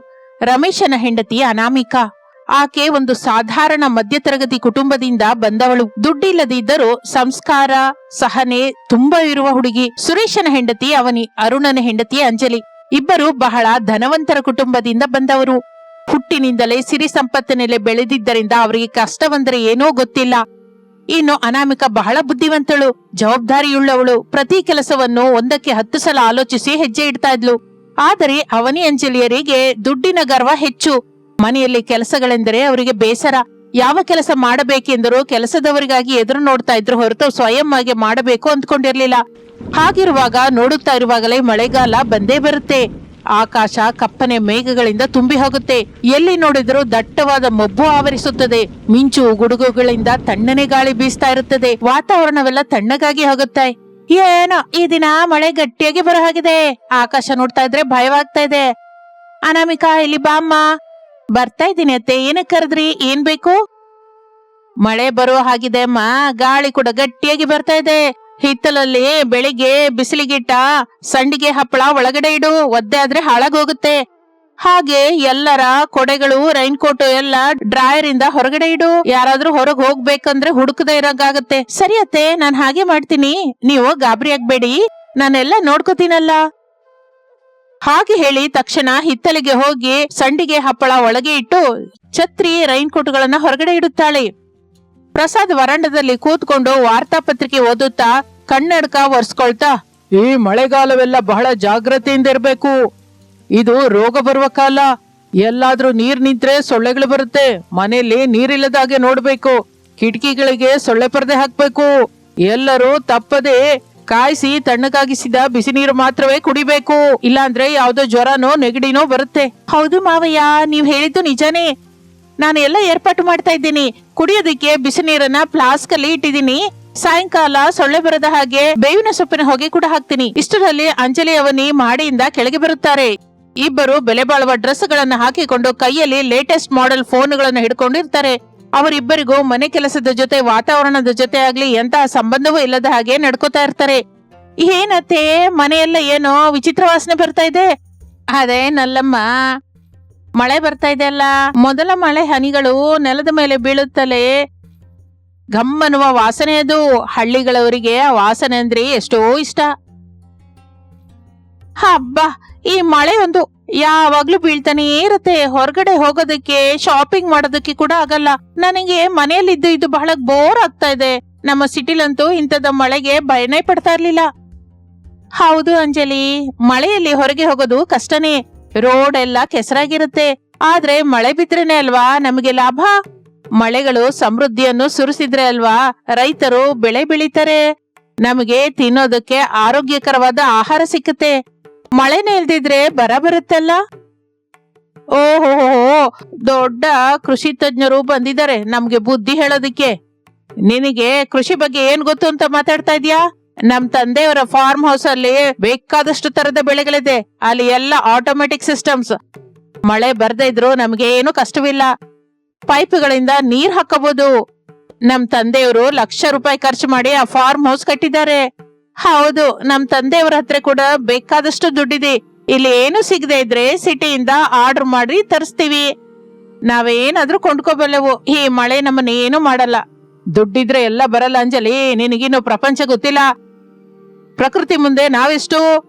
ರಮೇಶನ ಹೆಂಡತಿ ಅನಾಮಿಕಾ. ಆಕೆ ಒಂದು ಸಾಧಾರಣ ಮಧ್ಯತರಗತಿ ಕುಟುಂಬದಿಂದ ಬಂದವಳು. ದುಡ್ಡಿಲ್ಲದಿದ್ದರೂ ಸಂಸ್ಕಾರ, ಸಹನೆ ತುಂಬಾ ಇರುವ ಹುಡುಗಿ. ಸುರೇಶನ ಹೆಂಡತಿ ಅವನಿ, ಅರುಣನ ಹೆಂಡತಿ ಅಂಜಲಿ. ಇಬ್ಬರು ಬಹಳ ಧನವಂತರ ಕುಟುಂಬದಿಂದ ಬಂದವರು. ಹುಟ್ಟಿನಿಂದಲೇ ಸಿರಿ ಸಂಪತ್ತಿನಲ್ಲೇ ಬೆಳೆದಿದ್ದರಿಂದ ಅವರಿಗೆ ಕಷ್ಟವಂದರೆ ಏನೋ ಗೊತ್ತಿಲ್ಲ. ಇನ್ನು ಅನಾಮಿಕಾ ಬಹಳ ಬುದ್ಧಿವಂತಳು, ಜವಾಬ್ದಾರಿಯುಳ್ಳವಳು. ಪ್ರತಿ ಕೆಲಸವನ್ನು 1ಕ್ಕೆ 10 ಸಲ ಆಲೋಚಿಸಿ ಹೆಜ್ಜೆ ಇಡ್ತಾ ಇದ್ಲು. ಆದರೆ ಅವನಿ ಅಂಜಲಿಯರಿಗೆ ದುಡ್ಡಿನ ಗರ್ವ ಹೆಚ್ಚು. ಮನೆಯಲ್ಲಿ ಕೆಲಸಗಳೆಂದರೆ ಅವರಿಗೆ ಬೇಸರ. ಯಾವ ಕೆಲಸ ಮಾಡಬೇಕೆಂದರೂ ಕೆಲಸದವರಿಗಾಗಿ ಎದುರು ನೋಡ್ತಾ ಇದ್ರು ಹೊರತು ಸ್ವಯಂ ಆಗಿ ಮಾಡಬೇಕು ಅಂದ್ಕೊಂಡಿರ್ಲಿಲ್ಲ. ಹಾಗಿರುವಾಗ ನೋಡುತ್ತಾ ಇರುವಾಗಲೇ ಮಳೆಗಾಲ ಬಂದೇ ಬರುತ್ತೆ. ಆಕಾಶ ಕಪ್ಪನೆ ಮೇಘಗಳಿಂದ ತುಂಬಿ ಹೋಗುತ್ತೆ. ಎಲ್ಲಿ ನೋಡಿದರೂ ದಟ್ಟವಾದ ಮಬ್ಬು ಆವರಿಸುತ್ತದೆ. ಮಿಂಚು ಗುಡುಗುಗಳಿಂದ ತಣ್ಣನೆ ಗಾಳಿ ಬೀಸ್ತಾ ಇರುತ್ತದೆ. ವಾತಾವರಣವೆಲ್ಲ ತಣ್ಣಗಾಗಿ ಹೋಗುತ್ತೆ. ಏನೋ ಈ ದಿನ ಮಳೆ ಗಟ್ಟಿಯಾಗಿ ಬರೋ ಹಾಗಿದೆ. ಆಕಾಶ ನೋಡ್ತಾ ಇದ್ರೆ ಭಯವಾಗ್ತಾ ಇದೆ. ಅನಾಮಿಕಾ, ಇಲ್ಲಿ ಬಾಮ್ಮ. ಬರ್ತಾ ಇದ್ದೀನಿ ಅತ್ತೆ. ಏನಕ್ಕೆ ಕರೆದ್ರಿ? ಏನ್ ಬೇಕು? ಮಳೆ ಬರೋ ಹಾಗಿದೆ ಅಮ್ಮ. ಗಾಳಿ ಕೂಡ ಗಟ್ಟಿಯಾಗಿ ಬರ್ತಾ ಇದೆ. ಹಿತ್ತಲಲ್ಲಿ ಬೆಳಿಗ್ಗೆ ಬಿಸಿಲಿಗಿಟ್ಟ ಸಂಡಿಗೆ ಹಪ್ಪಳ ಒಳಗಡೆ ಇಡು, ಒದ್ದೆ ಆದ್ರೆ ಹಾಳಾಗೋಗುತ್ತೆ. ಹಾಗೆ ಎಲ್ಲರ ಕೊಡೆಗಳು, ರೈನ್ ಕೋಟ್ ಎಲ್ಲ ಡ್ರಾಯರ್ ಇಂದ ಹೊರಗಡೆ ಇಡು. ಯಾರಾದ್ರೂ ಹೊರಗ್ ಹೋಗ್ಬೇಕಂದ್ರೆ ಹುಡುಕದೇ ಇರೋಂಗಾಗತ್ತೆ. ಸರಿ ಅತ್ತೆ, ನಾನ್ ಹಾಗೆ ಮಾಡ್ತೀನಿ. ನೀವು ಗಾಬರಿ ಆಗ್ಬೇಡಿ, ನಾನೆಲ್ಲ ನೋಡ್ಕೋತೀನಲ್ಲ. ಹಾಗೆ ಹೇಳಿ ತಕ್ಷಣ ಹಿತ್ತಲಿಗೆ ಹೋಗಿ ಸಂಡಿಗೆ ಹಪ್ಪಳ ಒಳಗೆ ಇಟ್ಟು ಛತ್ರಿ, ರೈನ್ ಕೋಟ್ಗಳನ್ನ ಹೊರಗಡೆ ಇಡುತ್ತಾಳೆ. ಪ್ರಸಾದ್ ವರಂಡದಲ್ಲಿ ಕೂತ್ಕೊಂಡು ವಾರ್ತಾಪತ್ರಿಕೆ ಓದುತ್ತಾ ಕನ್ನಡಕ ಒರೆಸ್ಕೊಳ್ತಾ, ಈ ಮಳೆಗಾಲವೆಲ್ಲ ಬಹಳ ಜಾಗ್ರತೆಯಿಂದ ಇರ್ಬೇಕು. ಇದು ರೋಗ ಬರುವ ಕಾಲ. ಎಲ್ಲಾದ್ರೂ ನೀರ್ ನಿಂತ್ರೆ ಸೊಳ್ಳೆಗಳು ಬರುತ್ತೆ. ಮನೆಯಲ್ಲಿ ನೀರಿಲ್ಲದಾಗೆ ನೋಡ್ಬೇಕು. ಕಿಟಕಿಗಳಿಗೆ ಸೊಳ್ಳೆ ಪರದೆ ಹಾಕ್ಬೇಕು. ಎಲ್ಲರೂ ತಪ್ಪದೆ ಕಾಯಿಸಿ ತಣ್ಣಗಾಗಿಸಿದ ಬಿಸಿ ನೀರು ಮಾತ್ರವೇ ಕುಡಿಬೇಕು. ಇಲ್ಲಾಂದ್ರೆ ಯಾವ್ದೋ ಜ್ವರನೋ ನೆಗಡಿನೋ ಬರುತ್ತೆ. ಹೌದು ಮಾವಯ್ಯ, ನೀವ್ ಹೇಳಿದ್ದು ನಿಜಾನೇ. ನಾನು ಎಲ್ಲ ಏರ್ಪಾಟು ಮಾಡ್ತಾ ಇದ್ದೀನಿ. ಕುಡಿಯೋದಕ್ಕೆ ಬಿಸಿ ನೀರನ್ನ ಫ್ಲಾಸ್ಕ್ ಅಲ್ಲಿ ಇಟ್ಟಿದ್ದೀನಿ. ಸಾಯಂಕಾಲ ಸೊಳ್ಳೆ ಬರದ ಹಾಗೆ ಬೇವಿನ ಸೊಪ್ಪಿನ ಹೊಗೆ ಕೂಡ ಹಾಕ್ತೀನಿ. ಇಷ್ಟರಲ್ಲಿ ಅಂಜಲಿ ಅವನಿ ಮಾಡಿಯಿಂದ ಕೆಳಗೆ ಬರುತ್ತಾರೆ. ಇಬ್ಬರು ಬೆಲೆ ಬಾಳುವ ಡ್ರೆಸ್ ಗಳನ್ನ ಹಾಕಿಕೊಂಡು ಕೈಯಲ್ಲಿ ಲೇಟೆಸ್ಟ್ ಮಾಡೆಲ್ ಫೋನ್ಗಳನ್ನ ಹಿಡ್ಕೊಂಡಿರ್ತಾರೆ. ಅವರಿಬ್ಬರಿಗೂ ಮನೆ ಕೆಲಸದ ಜೊತೆ ವಾತಾವರಣದ ಜೊತೆ ಆಗ್ಲಿ ಎಂತಹ ಸಂಬಂಧವೂ ಇಲ್ಲದ ಹಾಗೆ ನಡ್ಕೋತಾ ಇರ್ತಾರೆ. ಏನತ್ತೆ, ಮನೆಯೆಲ್ಲ ಏನೋ ವಿಚಿತ್ರ ವಾಸನೆ ಬರ್ತಾ ಇದೆ? ಅದೇ ನಲ್ಲಮ್ಮ, ಮಳೆ ಬರ್ತಾ ಇದೆ ಅಲ್ಲ. ಮೊದಲ ಮಳೆ ಹನಿಗಳು ನೆಲದ ಮೇಲೆ ಬೀಳುತ್ತಲೇ ಘಮ್ಮನ್ನುವ ವಾಸನೆ ಅದು. ಹಳ್ಳಿಗಳವರಿಗೆ ಆ ವಾಸನೆ ಅಂದ್ರೆ ಎಷ್ಟೋ ಇಷ್ಟ. ಹಬ್ಬ, ಈ ಮಳೆ ಒಂದು ಯಾವಾಗ್ಲೂ ಬೀಳ್ತಾನೆ ಇರುತ್ತೆ. ಹೊರಗಡೆ ಹೋಗೋದಕ್ಕೆ, ಶಾಪಿಂಗ್ ಮಾಡೋದಕ್ಕೆ ಕೂಡ ಆಗಲ್ಲ. ನನಗೆ ಮನೆಯಲ್ಲಿದ್ದು ಇದು ಬಹಳ ಬೋರ್ ಆಗ್ತಾ ಇದೆ. ನಮ್ಮ ಸಿಟಿಲಂತೂ ಇಂಥದ ಮಳೆಗೆ ಭಯನೇ ಪಡ್ತಾ ಇರ್ಲಿಲ್ಲ. ಹೌದು ಅಂಜಲಿ, ಮಳೆಯಲ್ಲಿ ಹೊರಗೆ ಹೋಗೋದು ಕಷ್ಟನೇ. ರೋಡ್ ಎಲ್ಲ ಕೆಸರಾಗಿರುತ್ತೆ. ಆದ್ರೆ ಮಳೆ ಬಿದ್ರೇನೆ ಅಲ್ವಾ ನಮಗೆ ಲಾಭ. ಮಳೆಗಳು ಸಮೃದ್ಧಿಯನ್ನು ಸುರಿಸಿದ್ರೆ ಅಲ್ವಾ ರೈತರು ಬೆಳೆ ಬೆಳೀತಾರೆ. ನಮಗೆ ತಿನ್ನೋದಕ್ಕೆ ಆರೋಗ್ಯಕರವಾದ ಆಹಾರ ಸಿಕ್ಕುತ್ತೆ. ಮಳೆನೇ ಇಲ್ದಿದ್ರೆ ಬರ ಬರುತ್ತಲ್ಲ. ಓಹೋ, ದೊಡ್ಡ ಕೃಷಿ ತಜ್ಞರು ಬಂದಿದ್ದಾರೆ ನಮ್ಗೆ ಬುದ್ಧಿ ಹೇಳೋದಿಕ್ಕೆ. ನಿನಗೆ ಕೃಷಿ ಬಗ್ಗೆ ಏನ್ ಗೊತ್ತು ಅಂತ ಮಾತಾಡ್ತಾ ಇದ್ಯಾ? ನಮ್ ತಂದೆಯವರ ಫಾರ್ಮ್ ಹೌಸ್ ಅಲ್ಲಿ ಬೇಕಾದಷ್ಟು ತರದ ಬೆಳೆಗಳಿದೆ. ಅಲ್ಲಿ ಎಲ್ಲ ಆಟೋಮೆಟಿಕ್ ಸಿಸ್ಟಮ್ಸ್. ಮಳೆ ಬರ್ದೇ ಇದ್ರು ನಮ್ಗೆ ಏನು ಕಷ್ಟವಿಲ್ಲ. ಪೈಪ್ಗಳಿಂದ ನೀರ್ ಹಾಕಬಹುದು. ನಮ್ ತಂದೆಯವರು ₹1,00,000 ಖರ್ಚು ಮಾಡಿ ಆ ಫಾರ್ಮ್ ಹೌಸ್ ಕಟ್ಟಿದ್ದಾರೆ. ಹೌದು, ನಮ್ ತಂದೆಯವರ ಹತ್ರ ಕೂಡ ಬೇಕಾದಷ್ಟು ದುಡ್ಡಿದೆ. ಇಲ್ಲಿ ಏನು ಸಿಗದೆ ಇದ್ರೆ ಸಿಟಿಯಿಂದ ಆರ್ಡರ್ ಮಾಡಿ ತರಿಸ್ತೀವಿ. ನಾವೇನಾದ್ರೂ ಕೊಂಡ್ಕೋಬಲ್ಲೆವು. ಈ ಮಳೆ ನಮ್ಮನ್ನ ಏನು ಮಾಡಲ್ಲ. ದುಡ್ಡಿದ್ರೆ ಎಲ್ಲ ಬರಲ್ಲ ಅಂಜಲಿ, ನಿನಗಿನ್ನು ಪ್ರಪಂಚ ಗೊತ್ತಿಲ್ಲ. ಪ್ರಕೃತಿ ಮುಂದೆ ನಾವೆಷ್ಟು?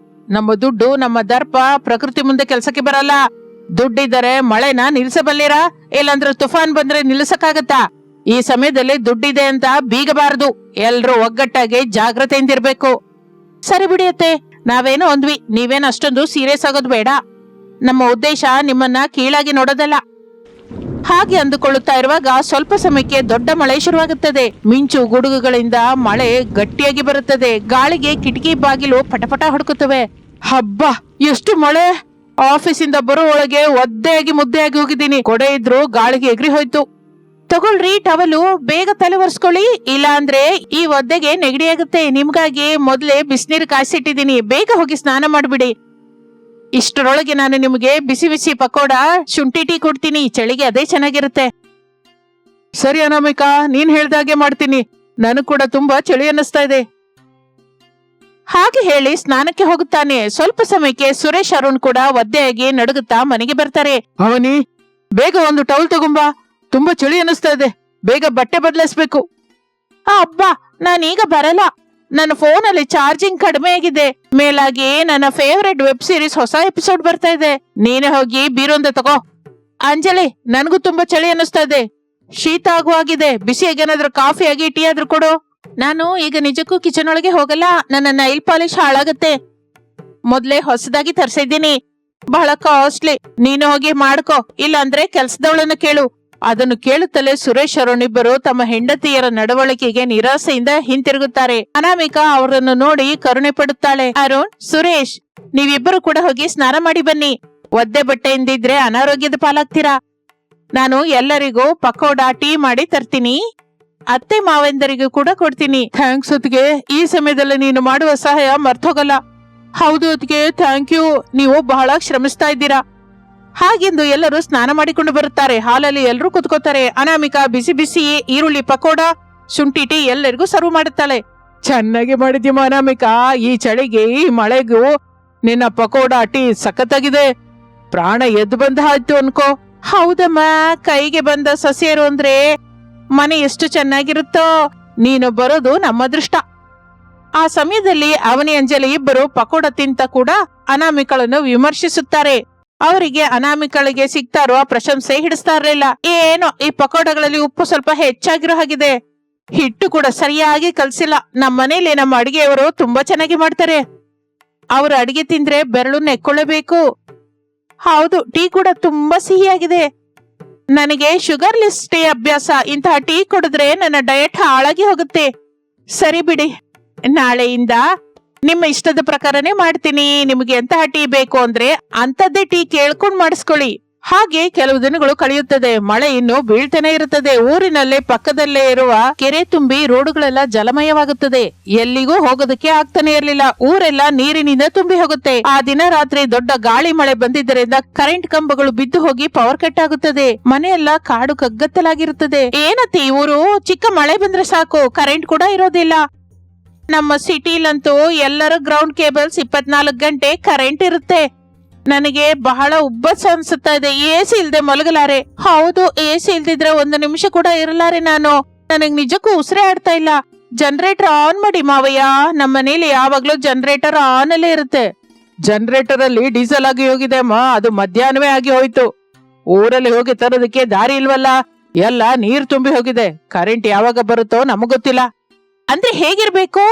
ನಮ್ಮ ದುಡ್ಡು, ನಮ್ಮ ದರ್ಪ ಪ್ರಕೃತಿ ಮುಂದೆ ಕೆಲ್ಸಕ್ಕೆ ಬರಲ್ಲ. ದುಡ್ಡಿದ್ದರೆ ಮಳೆನ ನಿಲ್ಸಬಲ್ಲಿರಾ? ಇಲ್ಲಾಂದ್ರೆ ತುಫಾನ್ ಬಂದ್ರೆ ನಿಲ್ಸಕ್ಕಾಗತ್ತಾ? ಈ ಸಮಯದಲ್ಲಿ ದುಡ್ಡಿದೆ ಅಂತ ಬೀಗಬಾರದು. ಎಲ್ರೂ ಒಗ್ಗಟ್ಟಾಗಿ ಜಾಗ್ರತೆಯಿಂದಿರ್ಬೇಕು. ಸರಿ ಬಿಡಿಯತ್ತೆ, ನಾವೇನೋ ಅಂದ್ವಿ, ನೀವೇನು ಅಷ್ಟೊಂದು ಸೀರಿಯಸ್ ಆಗೋದು ಬೇಡ. ನಮ್ಮ ಉದ್ದೇಶ ನಿಮ್ಮನ್ನ ಕೀಳಾಗಿ ನೋಡೋದಲ್ಲ. ಹಾಗೆ ಅಂದುಕೊಳ್ಳುತ್ತಾ ಇರುವಾಗ ಸ್ವಲ್ಪ ಸಮಯಕ್ಕೆ ದೊಡ್ಡ ಮಳೆ ಶುರುವಾಗುತ್ತದೆ. ಮಿಂಚು ಗುಡುಗುಗಳಿಂದ ಮಳೆ ಗಟ್ಟಿಯಾಗಿ ಬರುತ್ತದೆ. ಗಾಳಿಗೆ ಕಿಟಕಿ ಬಾಗಿಲು ಪಟಪಟ ಹುಡುಕುತ್ತವೆ. ಹಬ್ಬ, ಎಷ್ಟು ಮಳೆ! ಆಫೀಸಿಂದ ಬರೋ ಒಳಗೆ ಒದ್ದೆಯಾಗಿ ಮುದ್ದೆಯಾಗಿ ಹೋಗಿದ್ದೀನಿ. ಕೊಡೆ ಇದ್ರು ಗಾಳಿಗೆ ಎಗ್ರಿ ಹೋಯ್ತು. ತಗೊಳ್ರಿ ಟವಲು, ಬೇಗ ತಲೆ ಒರೆಸ್ಕೊಳ್ಳಿ, ಇಲ್ಲ ಅಂದ್ರೆ ಈ ಒದ್ದೆಗೆ ನೆಗಡಿ ಆಗುತ್ತೆ. ನಿಮ್ಗಾಗಿ ಮೊದ್ಲೇ ಬಿಸಿನೀರು ಕಾಯಿಸಿಟ್ಟಿದ್ದೀನಿ, ಬೇಗ ಹೋಗಿ ಸ್ನಾನ ಮಾಡ್ಬಿಡಿ. ಇಷ್ಟರೊಳಗೆ ನಾನು ನಿಮ್ಗೆ ಬಿಸಿ ಬಿಸಿ ಪಕೋಡ, ಶುಂಠಿ ಟೀ ಕೊಡ್ತೀನಿ. ಚಳಿಗೆ ಅದೇ ಚೆನ್ನಾಗಿರುತ್ತೆ. ಸರಿ ಅನಾಮಿಕಾ, ನೀನ್ ಹೇಳ್ದಾಗೆ ಮಾಡ್ತೀನಿ. ನನಗ್ ಕೂಡ ತುಂಬಾ ಚಳಿ ಅನ್ನಿಸ್ತಾ ಇದೆ. ಹಾಗೆ ಹೇಳಿ ಸ್ನಾನಕ್ಕೆ ಹೋಗುತ್ತಾನೆ. ಸ್ವಲ್ಪ ಸಮಯಕ್ಕೆ ಸುರೇಶ್, ಅರುಣ್ ಕೂಡ ಒದ್ದೆಯಾಗಿ ನಡುಗುತ್ತಾ ಮನೆಗೆ ಬರ್ತಾರೆ. ಅವನಿ, ಬೇಗ ಒಂದು ಟವಲ್ ತಗೊಂಬಾ, ತುಂಬಾ ಚಳಿ ಅನ್ನಿಸ್ತಾ ಇದೆ. ಬೇಗ ಬಟ್ಟೆ ಬದಲಾಯಿಸ್ಬೇಕು. ಅಬ್ಬಾ, ನಾನೀಗ ಬರಲ್ಲ. ನನ್ನ ಫೋನಲ್ಲಿ ಚಾರ್ಜಿಂಗ್ ಕಡಿಮೆ ಆಗಿದೆ. ಮೇಲಾಗಿ ನನ್ನ ಫೇವರೆಟ್ ವೆಬ್ ಸೀರೀಸ್ ಹೊಸ ಎಪಿಸೋಡ್ ಬರ್ತಾ ಇದೆ. ನೀನೇ ಹೋಗಿ ಬೀರೊಂದ ತಗೋ. ಅಂಜಲಿ, ನನ್ಗೂ ತುಂಬಾ ಚಳಿ ಅನ್ನಿಸ್ತಾ ಇದೆ. ಶೀತ ಆಗುವಾಗಿದೆ. ಬಿಸಿಯಾಗಿ ಏನಾದ್ರೂ ಕಾಫಿ ಆಗಿ ಟೀ ಆದ್ರೂ ಕೊಡು. ನಾನು ಈಗ ನಿಜಕ್ಕೂ ಕಿಚನ್ ಒಳಗೆ ಹೋಗಲ್ಲ. ನನ್ನ ನೈಲ್ ಪಾಲಿಶ್ ಹಾಳಾಗುತ್ತೆ. ಮೊದ್ಲೇ ಹೊಸದಾಗಿ ತರಿಸಿದ್ದೀನಿ, ಬಹಳ ಕಾಸ್ಟ್ಲಿ. ನೀನು ಹೋಗಿ ಮಾಡ್ಕೋ, ಇಲ್ಲ ಅಂದ್ರೆ ಕೆಲ್ಸದವಳನ್ನು ಕೇಳು. ಅದನ್ನು ಕೇಳುತ್ತಲೇ ಸುರೇಶ್, ಅರುಣ್ ಇಬ್ಬರು ತಮ್ಮ ಹೆಂಡತಿಯರ ನಡವಳಿಕೆಗೆ ನಿರಾಸೆಯಿಂದ ಹಿಂತಿರುಗುತ್ತಾರೆ. ಅನಾಮಿಕಾ ಅವರನ್ನು ನೋಡಿ ಕರುಣೆ ಪಡುತ್ತಾಳೆ. ಅರುಣ್, ಸುರೇಶ್, ನೀವಿಬ್ಬರು ಕೂಡ ಹೋಗಿ ಸ್ನಾನ ಮಾಡಿ ಬನ್ನಿ. ಒದ್ದೆ ಬಟ್ಟೆಯಿಂದಿದ್ರೆ ಅನಾರೋಗ್ಯದ ಪಾಲಾಗ್ತೀರಾ. ನಾನು ಎಲ್ಲರಿಗೂ ಪಕೋಡ, ಟೀ ಮಾಡಿ ತರ್ತೀನಿ. ಅತ್ತೆ ಮಾವೆಂದರಿಗೂ ಕೂಡ ಕೊಡ್ತೀನಿ. ಥ್ಯಾಂಕ್ಸ್ ಅತ್ಗೆ, ಈ ಸಮಯದಲ್ಲಿ ನೀನು ಮಾಡುವ ಸಹಾಯ ಮರ್ತೋಗಲ್ಲ. ಹೌದು ಅತ್ಗೆ, ಥ್ಯಾಂಕ್ ಯು. ನೀವು ಬಹಳ ಶ್ರಮಿಸ್ತಾ ಇದ್ದೀರಾ. ಹಾಗೆಂದು ಎಲ್ಲರೂ ಸ್ನಾನ ಮಾಡಿಕೊಂಡು ಬರುತ್ತಾರೆ. ಹಾಲಲ್ಲಿ ಎಲ್ಲರೂ ಕುತ್ಕೋತಾರೆ. ಅನಾಮಿಕಾ ಬಿಸಿ ಬಿಸಿ ಈರುಳ್ಳಿ ಪಕೋಡ, ಶುಂಠಿ ಟೀ ಎಲ್ಲರಿಗೂ ಸರ್ವ್ ಮಾಡುತ್ತಾಳೆ. ಚೆನ್ನಾಗಿ ಮಾಡಿದ್ಯಮ್ಮ ಅನಾಮಿಕಾ. ಈ ಚಳಿಗೆ, ಈ ಮಳೆಗೂ ನಿನ್ನ ಪಕೋಡ, ಟೀ ಸಖತ್ತಾಗಿದೆ. ಪ್ರಾಣ ಎದ್ದು ಬಂದ ಆಯ್ತು ಅನ್ಕೋ. ಹೌದಮ್ಮ, ಕೈಗೆ ಬಂದ ಸಸ್ಯರು ಅಂದ್ರೆ ಮನೆ ಎಷ್ಟು ಚೆನ್ನಾಗಿರುತ್ತೋ. ನೀನು ಬರೋದು ನಮ್ಮ ಅದೃಷ್ಟ. ಆ ಸಮಯದಲ್ಲಿ ಅವನಿ, ಅಂಜಲಿ ಇಬ್ಬರು ಪಕೋಡ ತಿಂತ ಕೂಡ ಅನಾಮಿಕಳನ್ನು ವಿಮರ್ಶಿಸುತ್ತಾರೆ. ಅವರಿಗೆ ಅನಾಮಿಕಳಿಗೆ ಸಿಗ್ತಾ ಇರುವ ಪ್ರಶಂಸೆ ಹಿಡಿಸ್ತಾ ಇರಲಿಲ್ಲ. ಏನೋ ಈ ಪಕೋಡಗಳಲ್ಲಿ ಉಪ್ಪು ಸ್ವಲ್ಪ ಹೆಚ್ಚಾಗಿರೋ ಹಾಗಿದೆ. ಹಿಟ್ಟು ಕೂಡ ಸರಿಯಾಗಿ ಕಲ್ಸಿಲ್ಲ. ನಮ್ಮ ಮನೇಲಿ ನಮ್ಮ ಅಡಿಗೆಯವರು ತುಂಬಾ ಚೆನ್ನಾಗಿ ಮಾಡ್ತಾರೆ. ಅವರು ಅಡಿಗೆ ತಿಂದ್ರೆ ಬೆರಳು ನೆಕ್ಕೊಳ್ಳಬೇಕು. ಹೌದು, ಟೀ ಕೂಡ ತುಂಬಾ ಸಿಹಿಯಾಗಿದೆ. ನನಗೆ ಶುಗರ್ಲೆಸ್ ಟೀ ಅಭ್ಯಾಸ. ಇಂತಹ ಟೀ ಕುಡಿದ್ರೆ ನನ್ನ ಡಯಟ್ ಹಾಳಾಗಿ ಹೋಗುತ್ತೆ. ಸರಿ ಬಿಡಿ, ನಾಳೆಯಿಂದ ನಿಮ್ಮ ಇಷ್ಟದ ಪ್ರಕಾರನೇ ಮಾಡ್ತೀನಿ. ನಿಮಗೆ ಎಂತಹ ಟೀ ಬೇಕು ಅಂದ್ರೆ ಅಂತದ್ದೇ ಟೀ ಕೇಳ್ಕೊಂಡ್ ಮಾಡಿಸ್ಕೊಳ್ಳಿ. ಹಾಗೆ ಕೆಲವು ದಿನಗಳು ಕಳೆಯುತ್ತದೆ. ಮಳೆ ಇನ್ನು ಬೀಳ್ತಾನೆ ಇರುತ್ತದೆ. ಊರಿನಲ್ಲೇ ಪಕ್ಕದಲ್ಲೇ ಇರುವ ಕೆರೆ ತುಂಬಿ ರೋಡುಗಳೆಲ್ಲ ಜಲಮಯವಾಗುತ್ತದೆ. ಎಲ್ಲಿಗೂ ಹೋಗೋದಕ್ಕೆ ಆಗ್ತಾನೆ ಇರಲಿಲ್ಲ. ಊರೆಲ್ಲ ನೀರಿನಿಂದ ತುಂಬಿ ಹೋಗುತ್ತೆ. ಆ ದಿನ ರಾತ್ರಿ ದೊಡ್ಡ ಗಾಳಿ ಮಳೆ ಬಂದಿದ್ದರಿಂದ ಕರೆಂಟ್ ಕಂಬಗಳು ಬಿದ್ದು ಹೋಗಿ ಪವರ್ ಕಟ್ ಆಗುತ್ತದೆ. ಮನೆಯೆಲ್ಲ ಕಾಡು ಕಗ್ಗತ್ತಲಾಗಿರುತ್ತದೆ. ಏನತ್ತೆ ಊರು, ಚಿಕ್ಕ ಮಳೆ ಬಂದ್ರೆ ಸಾಕು, ಕರೆಂಟ್ ಕೂಡ ಇರೋದಿಲ್ಲ. ನಮ್ಮ ಸಿಟಿಲಂತೂ ಎಲ್ಲರ ಗ್ರೌಂಡ್ ಕೇಬಲ್ಸ್ 24 ಗಂಟೆ ಕರೆಂಟ್ ಇರುತ್ತೆ. ನನಗೆ ಬಹಳ ಉಬ್ಬಸ ಅನ್ಸುತ್ತಾ ಇದೆ. ಎಸಿ ಇಲ್ದೆ ಮಲಗಲಾರೆ. ಹೌದು, ಎಸಿ ಇಲ್ದಿದ್ರೆ 1 ನಿಮಿಷ ಕೂಡ ಇರಲಾರೆ ನಾನು. ನನಗ್ ನಿಜಕ್ಕೂ ಉಸಿರೇ ಆಡ್ತಾ ಇಲ್ಲ. ಜನರೇಟರ್ ಆನ್ ಮಾಡಿ ಮಾವಯ್ಯ. ನಮ್ಮ ಮನೇಲಿ ಯಾವಾಗ್ಲೂ ಜನರೇಟರ್ ಆನ್ ಅಲ್ಲೇ ಇರುತ್ತೆ. ಜನರೇಟರ್ ಅಲ್ಲಿ ಡೀಸೆಲ್ ಆಗಿ ಹೋಗಿದೆ ಅಮ್ಮ. ಅದು ಮಧ್ಯಾಹ್ನವೇ ಆಗಿ ಹೋಯ್ತು. ಊರಲ್ಲಿ ಹೋಗಿ ತರೋದಕ್ಕೆ ದಾರಿ ಇಲ್ವಲ್ಲ, ಎಲ್ಲ ನೀರ್ ತುಂಬಿ ಹೋಗಿದೆ. ಕರೆಂಟ್ ಯಾವಾಗ ಬರುತ್ತೋ ನಮಗ್ ಗೊತ್ತಿಲ್ಲ. ಅಂದ್ರೆ ಹೇಗಿರ್ಬೇಕು?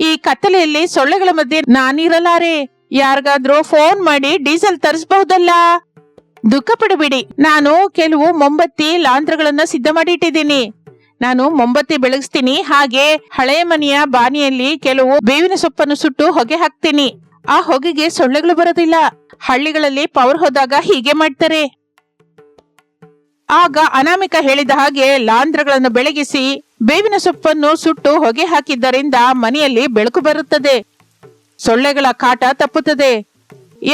ಈ ಕತ್ತಲೆಯಲ್ಲಿ ಸೊಳ್ಳೆಗಳ ಮಧ್ಯೆ ನಾನಿರಲಾರೆ. ಯಾರಿಗಾದ್ರೂ ಫೋನ್ ಮಾಡಿ ಡೀಸೆಲ್ ತರಿಸಬಹುದಲ್ಲ. ದುಃಖ ಪಡಬೇಡಿ, ನಾನು ಕೆಲವು ಮೊಂಬತ್ತಿ ಲಾಂತ್ರಗಳನ್ನ ಸಿದ್ಧ ಮಾಡಿ ಇಟ್ಟಿದ್ದೀನಿ. ನಾನು ಮೊಂಬತ್ತಿ ಬೆಳಗಿಸ್ತೀನಿ. ಹಾಗೆ ಹಳೆಯ ಮನೆಯ ಬಾನಿಯಲ್ಲಿ ಕೆಲವು ಬೇವಿನ ಸೊಪ್ಪನ್ನು ಸುಟ್ಟು ಹೊಗೆ ಹಾಕ್ತೀನಿ. ಆ ಹೊಗೆಗೆ ಸೊಳ್ಳೆಗಳು ಬರೋದಿಲ್ಲ. ಹಳ್ಳಿಗಳಲ್ಲಿ ಪವರ್ ಹೋದಾಗ ಹೀಗೆ ಮಾಡ್ತಾರೆ. ಆಗ ಅನಾಮಿಕಾ ಹೇಳಿದ ಹಾಗೆ ಲಾಂದ್ರಗಳನ್ನು ಬೆಳಗಿಸಿ ಬೇವಿನ ಸೊಪ್ಪನ್ನು ಸುಟ್ಟು ಹೊಗೆ ಹಾಕಿದ್ದರಿಂದ ಮನೆಯಲ್ಲಿ ಬೆಳಕು ಬರುತ್ತದೆ. ಸೊಳ್ಳೆಗಳ ಕಾಟ ತಪ್ಪುತ್ತದೆ.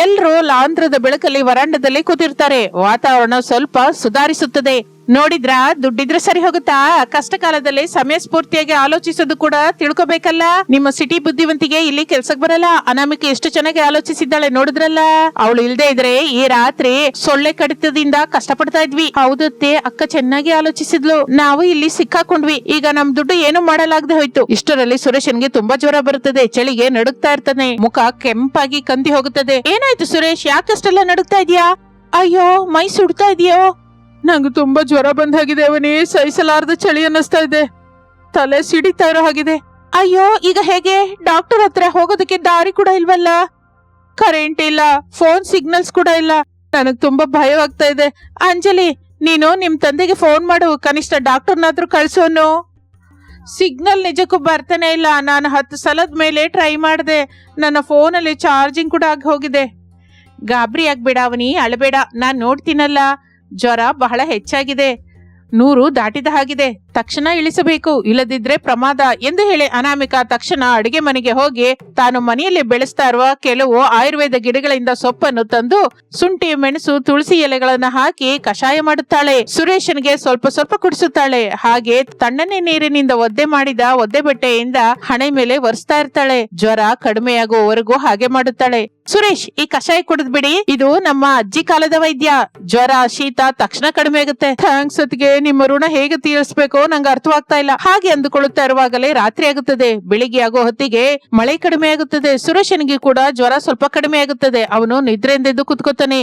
ಎಲ್ರೂ ಲಾಂದ್ರದ ಬೆಳಕಲ್ಲಿ ವರಾಂಡದಲ್ಲಿ ಕೂತಿರ್ತಾರೆ. ವಾತಾವರಣ ಸ್ವಲ್ಪ ಸುಧಾರಿಸುತ್ತದೆ. ನೋಡಿದ್ರಾ, ದುಡ್ಡಿದ್ರೆ ಸರಿ ಹೋಗುತ್ತಾ? ಕಷ್ಟ ಕಾಲದಲ್ಲಿ ಸಮಯ ಸ್ಫೂರ್ತಿಯಾಗಿ ಆಲೋಚಿಸೋದು ಕೂಡ ತಿಳ್ಕೊಬೇಕಲ್ಲ. ನಿಮ್ಮ ಸಿಟಿ ಬುದ್ಧಿವಂತಿಗೆ ಇಲ್ಲಿ ಕೆಲ್ಸಕ್ ಬರಲ್ಲ. ಅನಾಮಿಕೆ ಎಷ್ಟು ಚೆನ್ನಾಗಿ ಆಲೋಚಿಸಿದ್ದಾಳೆ ನೋಡಿದ್ರಲ್ಲ. ಅವಳು ಇಲ್ದೇ ಇದ್ರೆ ಈ ರಾತ್ರಿ ಸೊಳ್ಳೆ ಕಡಿತದಿಂದ ಕಷ್ಟ ಪಡ್ತಾ ಇದ್ವಿ. ಹೌದತ್ತೆ, ಅಕ್ಕ ಚೆನ್ನಾಗಿ ಆಲೋಚಿಸಿದ್ಲು. ನಾವು ಇಲ್ಲಿ ಸಿಕ್ಕಾಕೊಂಡ್ವಿ. ಈಗ ನಮ್ ದುಡ್ಡು ಏನು ಮಾಡಲಾಗದೆ ಹೋಯ್ತು. ಇಷ್ಟರಲ್ಲಿ ಸುರೇಶನ್ಗೆ ತುಂಬಾ ಜ್ವರ ಬರುತ್ತದೆ. ಚಳಿಗೆ ನಡುಗ್ತಾ ಇರ್ತಾನೆ. ಮುಖ ಕೆಂಪಾಗಿ ಕಂದಿ ಹೋಗುತ್ತದೆ. ಏನಾಯ್ತು ಸುರೇಶ್, ಯಾಕಷ್ಟೆಲ್ಲ ನಡುಗ್ತಾ ಇದೀಯಾ? ಅಯ್ಯೋ, ಮೈ ಸುಡ್ತಾ ಇದೆಯೋ? ನಂಗೆ ತುಂಬಾ ಜ್ವರ ಬಂದಾಗಿದೆ ಅವನೇ. ಸಹಿಸಲಾರ್ದ ಚಳಿ ಅನ್ನಿಸ್ತಾ ಇದೆ. ತಲೆ ಸಿಡಿತಾ ಇರೋ ಹಾಗಿದೆ. ಅಯ್ಯೋ, ಈಗ ಹೇಗೆ? ಡಾಕ್ಟರ್ ಹತ್ರ ಹೋಗೋದಕ್ಕೆ ದಾರಿ ಕೂಡ ಇಲ್ವಲ್ಲ. ಕರೆಂಟ್ ಇಲ್ಲ, ಫೋನ್ ಸಿಗ್ನಲ್ಸ್ ಕೂಡ ಇಲ್ಲ. ನನಗ್ ತುಂಬಾ ಭಯವಾಗ್ತಾ ಇದೆ. ಅಂಜಲಿ, ನೀನು ನಿಮ್ ತಂದೆಗೆ ಫೋನ್ ಮಾಡು. ಕನಿಷ್ಠ ಡಾಕ್ಟರ್ನಾದ್ರೂ ಕಳ್ಸೋನು. ಸಿಗ್ನಲ್ ನಿಜಕ್ಕೂ ಬರ್ತಾನೆ ಇಲ್ಲ. ನಾನು 10 ಸಲದ ಮೇಲೆ ಟ್ರೈ ಮಾಡಿದೆ. ನನ್ನ ಫೋನಲ್ಲಿ ಚಾರ್ಜಿಂಗ್ ಕೂಡ ಆಗಿ ಹೋಗಿದೆ. ಗಾಬರಿ ಆಗ್ಬೇಡ ಅವನಿ, ಅಳಬೇಡ. ನಾನ್ ನೋಡ್ತೀನಲ್ಲ. ಜ್ವರ ಬಹಳ ಹೆಚ್ಚಾಗಿದೆ. 100 ದಾಟಿದ ಹಾಗಿದೆ. ತಕ್ಷಣ ಇಳಿಸಬೇಕು, ಇಲ್ಲದಿದ್ರೆ ಪ್ರಮಾದ ಎಂದು ಹೇಳಿ ಅನಾಮಿಕಾ ತಕ್ಷಣ ಅಡಿಗೆ ಮನೆಗೆ ಹೋಗಿ ತಾನು ಮನೆಯಲ್ಲಿ ಬೆಳೆಸ್ತಾ ಇರುವ ಕೆಲವು ಆಯುರ್ವೇದ ಗಿಡಗಳಿಂದ ಸೊಪ್ಪನ್ನು ತಂದು ಶುಂಠಿ, ಮೆಣಸು, ತುಳಸಿ ಎಲೆಗಳನ್ನ ಹಾಕಿ ಕಷಾಯ ಮಾಡುತ್ತಾಳೆ. ಸುರೇಶನ್ಗೆ ಸ್ವಲ್ಪ ಸ್ವಲ್ಪ ಕುಡಿಸುತ್ತಾಳೆ. ಹಾಗೆ ತಣ್ಣನೆ ನೀರಿನಿಂದ ಒದ್ದೆ ಮಾಡಿದ ಒದ್ದೆ ಬಟ್ಟೆಯಿಂದ ಹಣೆ ಮೇಲೆ ಒರೆಸ್ತಾ ಇರ್ತಾಳೆ. ಜ್ವರ ಕಡಿಮೆಯಾಗುವವರೆಗೂ ಹಾಗೆ ಮಾಡುತ್ತಾಳೆ. ಸುರೇಶ್, ಈ ಕಷಾಯ ಕುಡಿದ್ಬಿಡಿ. ಇದು ನಮ್ಮ ಅಜ್ಜಿ ಕಾಲದ ವೈದ್ಯ. ಜ್ವರ, ಶೀತ ತಕ್ಷಣ ಕಡಿಮೆ ಆಗುತ್ತೆ. ಥ್ಯಾಂಕ್ಸ್ ಅತ್ತಿಗೆ, ನಿಮ್ಮ ಋಣ ಹೇಗೆ ತೀರಿಸಬೇಕೋ ನಂಗೆ ಅರ್ಥವಾಗ್ತಾ ಇಲ್ಲ. ಹಾಗೆ ಅಂದುಕೊಳ್ಳುತ್ತಾ ಇರುವಾಗಲೇ ರಾತ್ರಿ ಆಗುತ್ತದೆ. ಬೆಳಿಗ್ಗೆ ಆಗೋ ಹೊತ್ತಿಗೆ ಮಳೆ ಕಡಿಮೆ ಆಗುತ್ತದೆ. ಸುರೇಶನಿಗೆ ಕೂಡ ಜ್ವರ ಸ್ವಲ್ಪ ಕಡಿಮೆ ಆಗುತ್ತದೆ. ಅವನು ನಿದ್ರೆಯಿಂದೆದ್ದು ಕುತ್ಕೋತಾನೆ.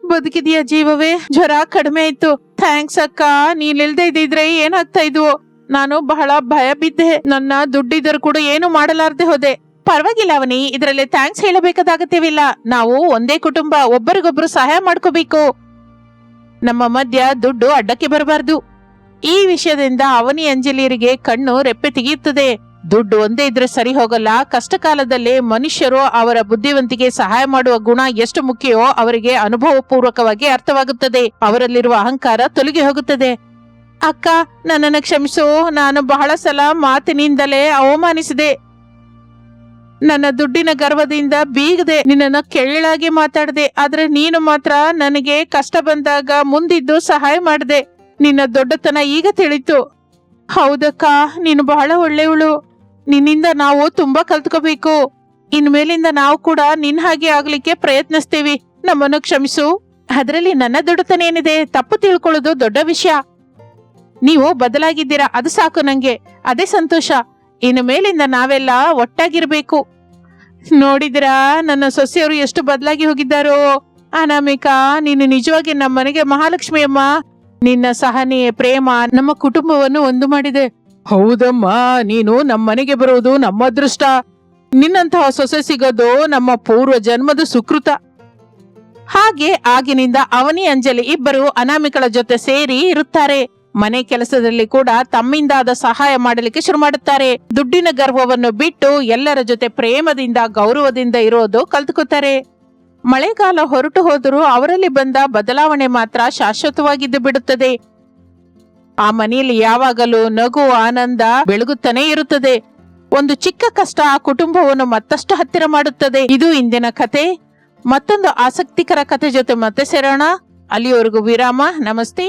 ಬದುಕಿದೆಯಾ ಜೀವವೇ? ಜ್ವರ ಕಡಿಮೆ ಆಯ್ತು. ಥ್ಯಾಂಕ್ಸ್ ಅಕ್ಕ. ನೀನಿಲ್ದೇ ಇದ್ದಿದ್ರೆ ಏನಾಗ್ತಾ ಇದ್ವು? ನಾನು ಬಹಳ ಭಯ ಬಿದ್ದೆ. ನನ್ನ ದುಡ್ಡಿದ್ದರೂ ಕೂಡ ಏನು ಮಾಡಲಾರ್ದೆ ಹೋದೆ. ಪರವಾಗಿಲ್ಲ ಅವನಿ, ಇದರಲ್ಲಿ ಥ್ಯಾಂಕ್ಸ್ ಹೇಳಬೇಕಾದಾಗತ್ಯವಿಲ್ಲ. ನಾವು ಒಂದೇ ಕುಟುಂಬ, ಒಬ್ಬರಿಗೊಬ್ರು ಸಹಾಯ ಮಾಡ್ಕೋಬೇಕು. ನಮ್ಮ ಮಧ್ಯ ದುಡ್ಡು ಅಡ್ಡಕ್ಕೆ ಬರಬಾರ್ದು. ಈ ವಿಷಯದಿಂದ ಅವನಿ ಅಂಜಲಿಯರಿಗೆ ಕಣ್ಣು ರೆಪ್ಪೆ ತೆಗೆಯುತ್ತದೆ. ದುಡ್ಡು ಒಂದೇ ಇದ್ರೆ ಸರಿ ಹೋಗಲ್ಲ. ಕಷ್ಟ ಕಾಲದಲ್ಲಿ ಮನುಷ್ಯರು ಅವರ ಬುದ್ಧಿವಂತಿಕೆ ಸಹಾಯ ಮಾಡುವ ಗುಣ ಎಷ್ಟು ಮುಖ್ಯವೋ ಅವರಿಗೆ ಅನುಭವ ಪೂರ್ವಕವಾಗಿ ಅರ್ಥವಾಗುತ್ತದೆ. ಅವರಲ್ಲಿರುವ ಅಹಂಕಾರ ತೊಲಗಿ ಹೋಗುತ್ತದೆ. ಅಕ್ಕ, ನನ್ನನ್ನು ಕ್ಷಮಿಸು. ನಾನು ಬಹಳ ಸಲ ಮಾತಿನಿಂದಲೇ ಅವಮಾನಿಸಿದೆ. ನನ್ನ ದುಡ್ಡಿನ ಗರ್ವದಿಂದ ಬೀಗದೆ ನಿನ್ನನ್ನು ಕೆಳ್ಳಾಗಿ ಮಾತಾಡದೆ. ಆದ್ರೆ ನೀನು ಮಾತ್ರ ನನಗೆ ಕಷ್ಟ ಬಂದಾಗ ಮುಂದಿದ್ದು ಸಹಾಯ ಮಾಡಿದೆ. ನಿನ್ನ ದೊಡ್ಡತನ ಈಗ ತಿಳಿತು. ಹೌದಕ್ಕ, ನೀನು ಬಹಳ ಒಳ್ಳೆಯವಳು. ನಿನ್ನಿಂದ ನಾವು ತುಂಬಾ ಕಲ್ತ್ಕೋಬೇಕು. ಇನ್ಮೇಲಿಂದ ನಾವು ಕೂಡ ನಿನ್ ಹಾಗೆ ಆಗ್ಲಿಕ್ಕೆ ಪ್ರಯತ್ನಿಸ್ತೀವಿ. ನಮ್ಮನ್ನು ಕ್ಷಮಿಸು. ಅದರಲ್ಲಿ ನನ್ನ ದೊಡ್ಡತನ ಏನಿದೆ? ತಪ್ಪು ತಿಳ್ಕೊಳ್ಳೋದು ದೊಡ್ಡ ವಿಷಯ. ನೀವು ಬದಲಾಗಿದ್ದೀರಾ, ಅದು ಸಾಕು ನಂಗೆ. ಅದೇ ಸಂತೋಷ. ಇನ್ನು ಮೇಲಿಂದ ನಾವೆಲ್ಲ ಒಟ್ಟಾಗಿರ್ಬೇಕು. ನೋಡಿದ್ರಾ ನನ್ನ ಸೊಸೆಯವರು ಎಷ್ಟು ಬದಲಾಗಿ ಹೋಗಿದ್ದಾರೋ? ಅನಾಮಿಕಾ, ನೀನು ನಿಜವಾಗಿ ನಮ್ಮ ಮನೆಗೆ ಮಹಾಲಕ್ಷ್ಮಿ ಅಮ್ಮ. ನಿನ್ನ ಸಹನೆ, ಪ್ರೇಮ ನಮ್ಮ ಕುಟುಂಬವನ್ನು ಒಂದು ಮಾಡಿದೆ. ಹೌದಮ್ಮ, ನೀನು ನಮ್ಮ ಮನೆಗೆ ಬರುವುದು ನಮ್ಮ ಅದೃಷ್ಟ. ನಿನ್ನಂತಹ ಸೊಸೆ ಸಿಗೋದು ನಮ್ಮ ಪೂರ್ವ ಜನ್ಮದ ಸುಕೃತ. ಹಾಗೆ ಆಗಿನಿಂದ ಅವನಿ, ಅಂಜಲಿ ಇಬ್ಬರು ಅನಾಮಿಕಳ ಜೊತೆ ಸೇರಿ ಇರುತ್ತಾರೆ. ಮನೆ ಕೆಲಸದಲ್ಲಿ ಕೂಡ ತಮ್ಮಿಂದಾದ ಸಹಾಯ ಮಾಡಲಿಕ್ಕೆ ಶುರು ಮಾಡುತ್ತಾರೆ. ದುಡ್ಡಿನ ಗರ್ವವನ್ನು ಬಿಟ್ಟು ಎಲ್ಲರ ಜೊತೆ ಪ್ರೇಮದಿಂದ, ಗೌರವದಿಂದ ಇರೋದು ಕಲ್ತ್ಕೋತಾರೆ. ಮಳೆಗಾಲ ಹೊರಟು ಹೋದರೂ ಅವರಲ್ಲಿ ಬಂದ ಬದಲಾವಣೆ ಮಾತ್ರ ಶಾಶ್ವತವಾಗಿದ್ದು ಬಿಡುತ್ತದೆ. ಆ ಮನೆಯಲ್ಲಿ ಯಾವಾಗಲೂ ನಗು, ಆನಂದ ಬೆಳಗುತ್ತಾನೆ ಇರುತ್ತದೆ. ಒಂದು ಚಿಕ್ಕ ಕಷ್ಟ ಆ ಕುಟುಂಬವನ್ನು ಮತ್ತಷ್ಟು ಹತ್ತಿರ ಮಾಡುತ್ತದೆ. ಇದು ಇಂದಿನ ಕತೆ. ಮತ್ತೊಂದು ಆಸಕ್ತಿಕರ ಕತೆ ಜೊತೆ ಮತ್ತೆ ಸೇರೋಣ. ಅಲ್ಲಿಯವರೆಗೂ ವಿರಾಮ. ನಮಸ್ತೆ.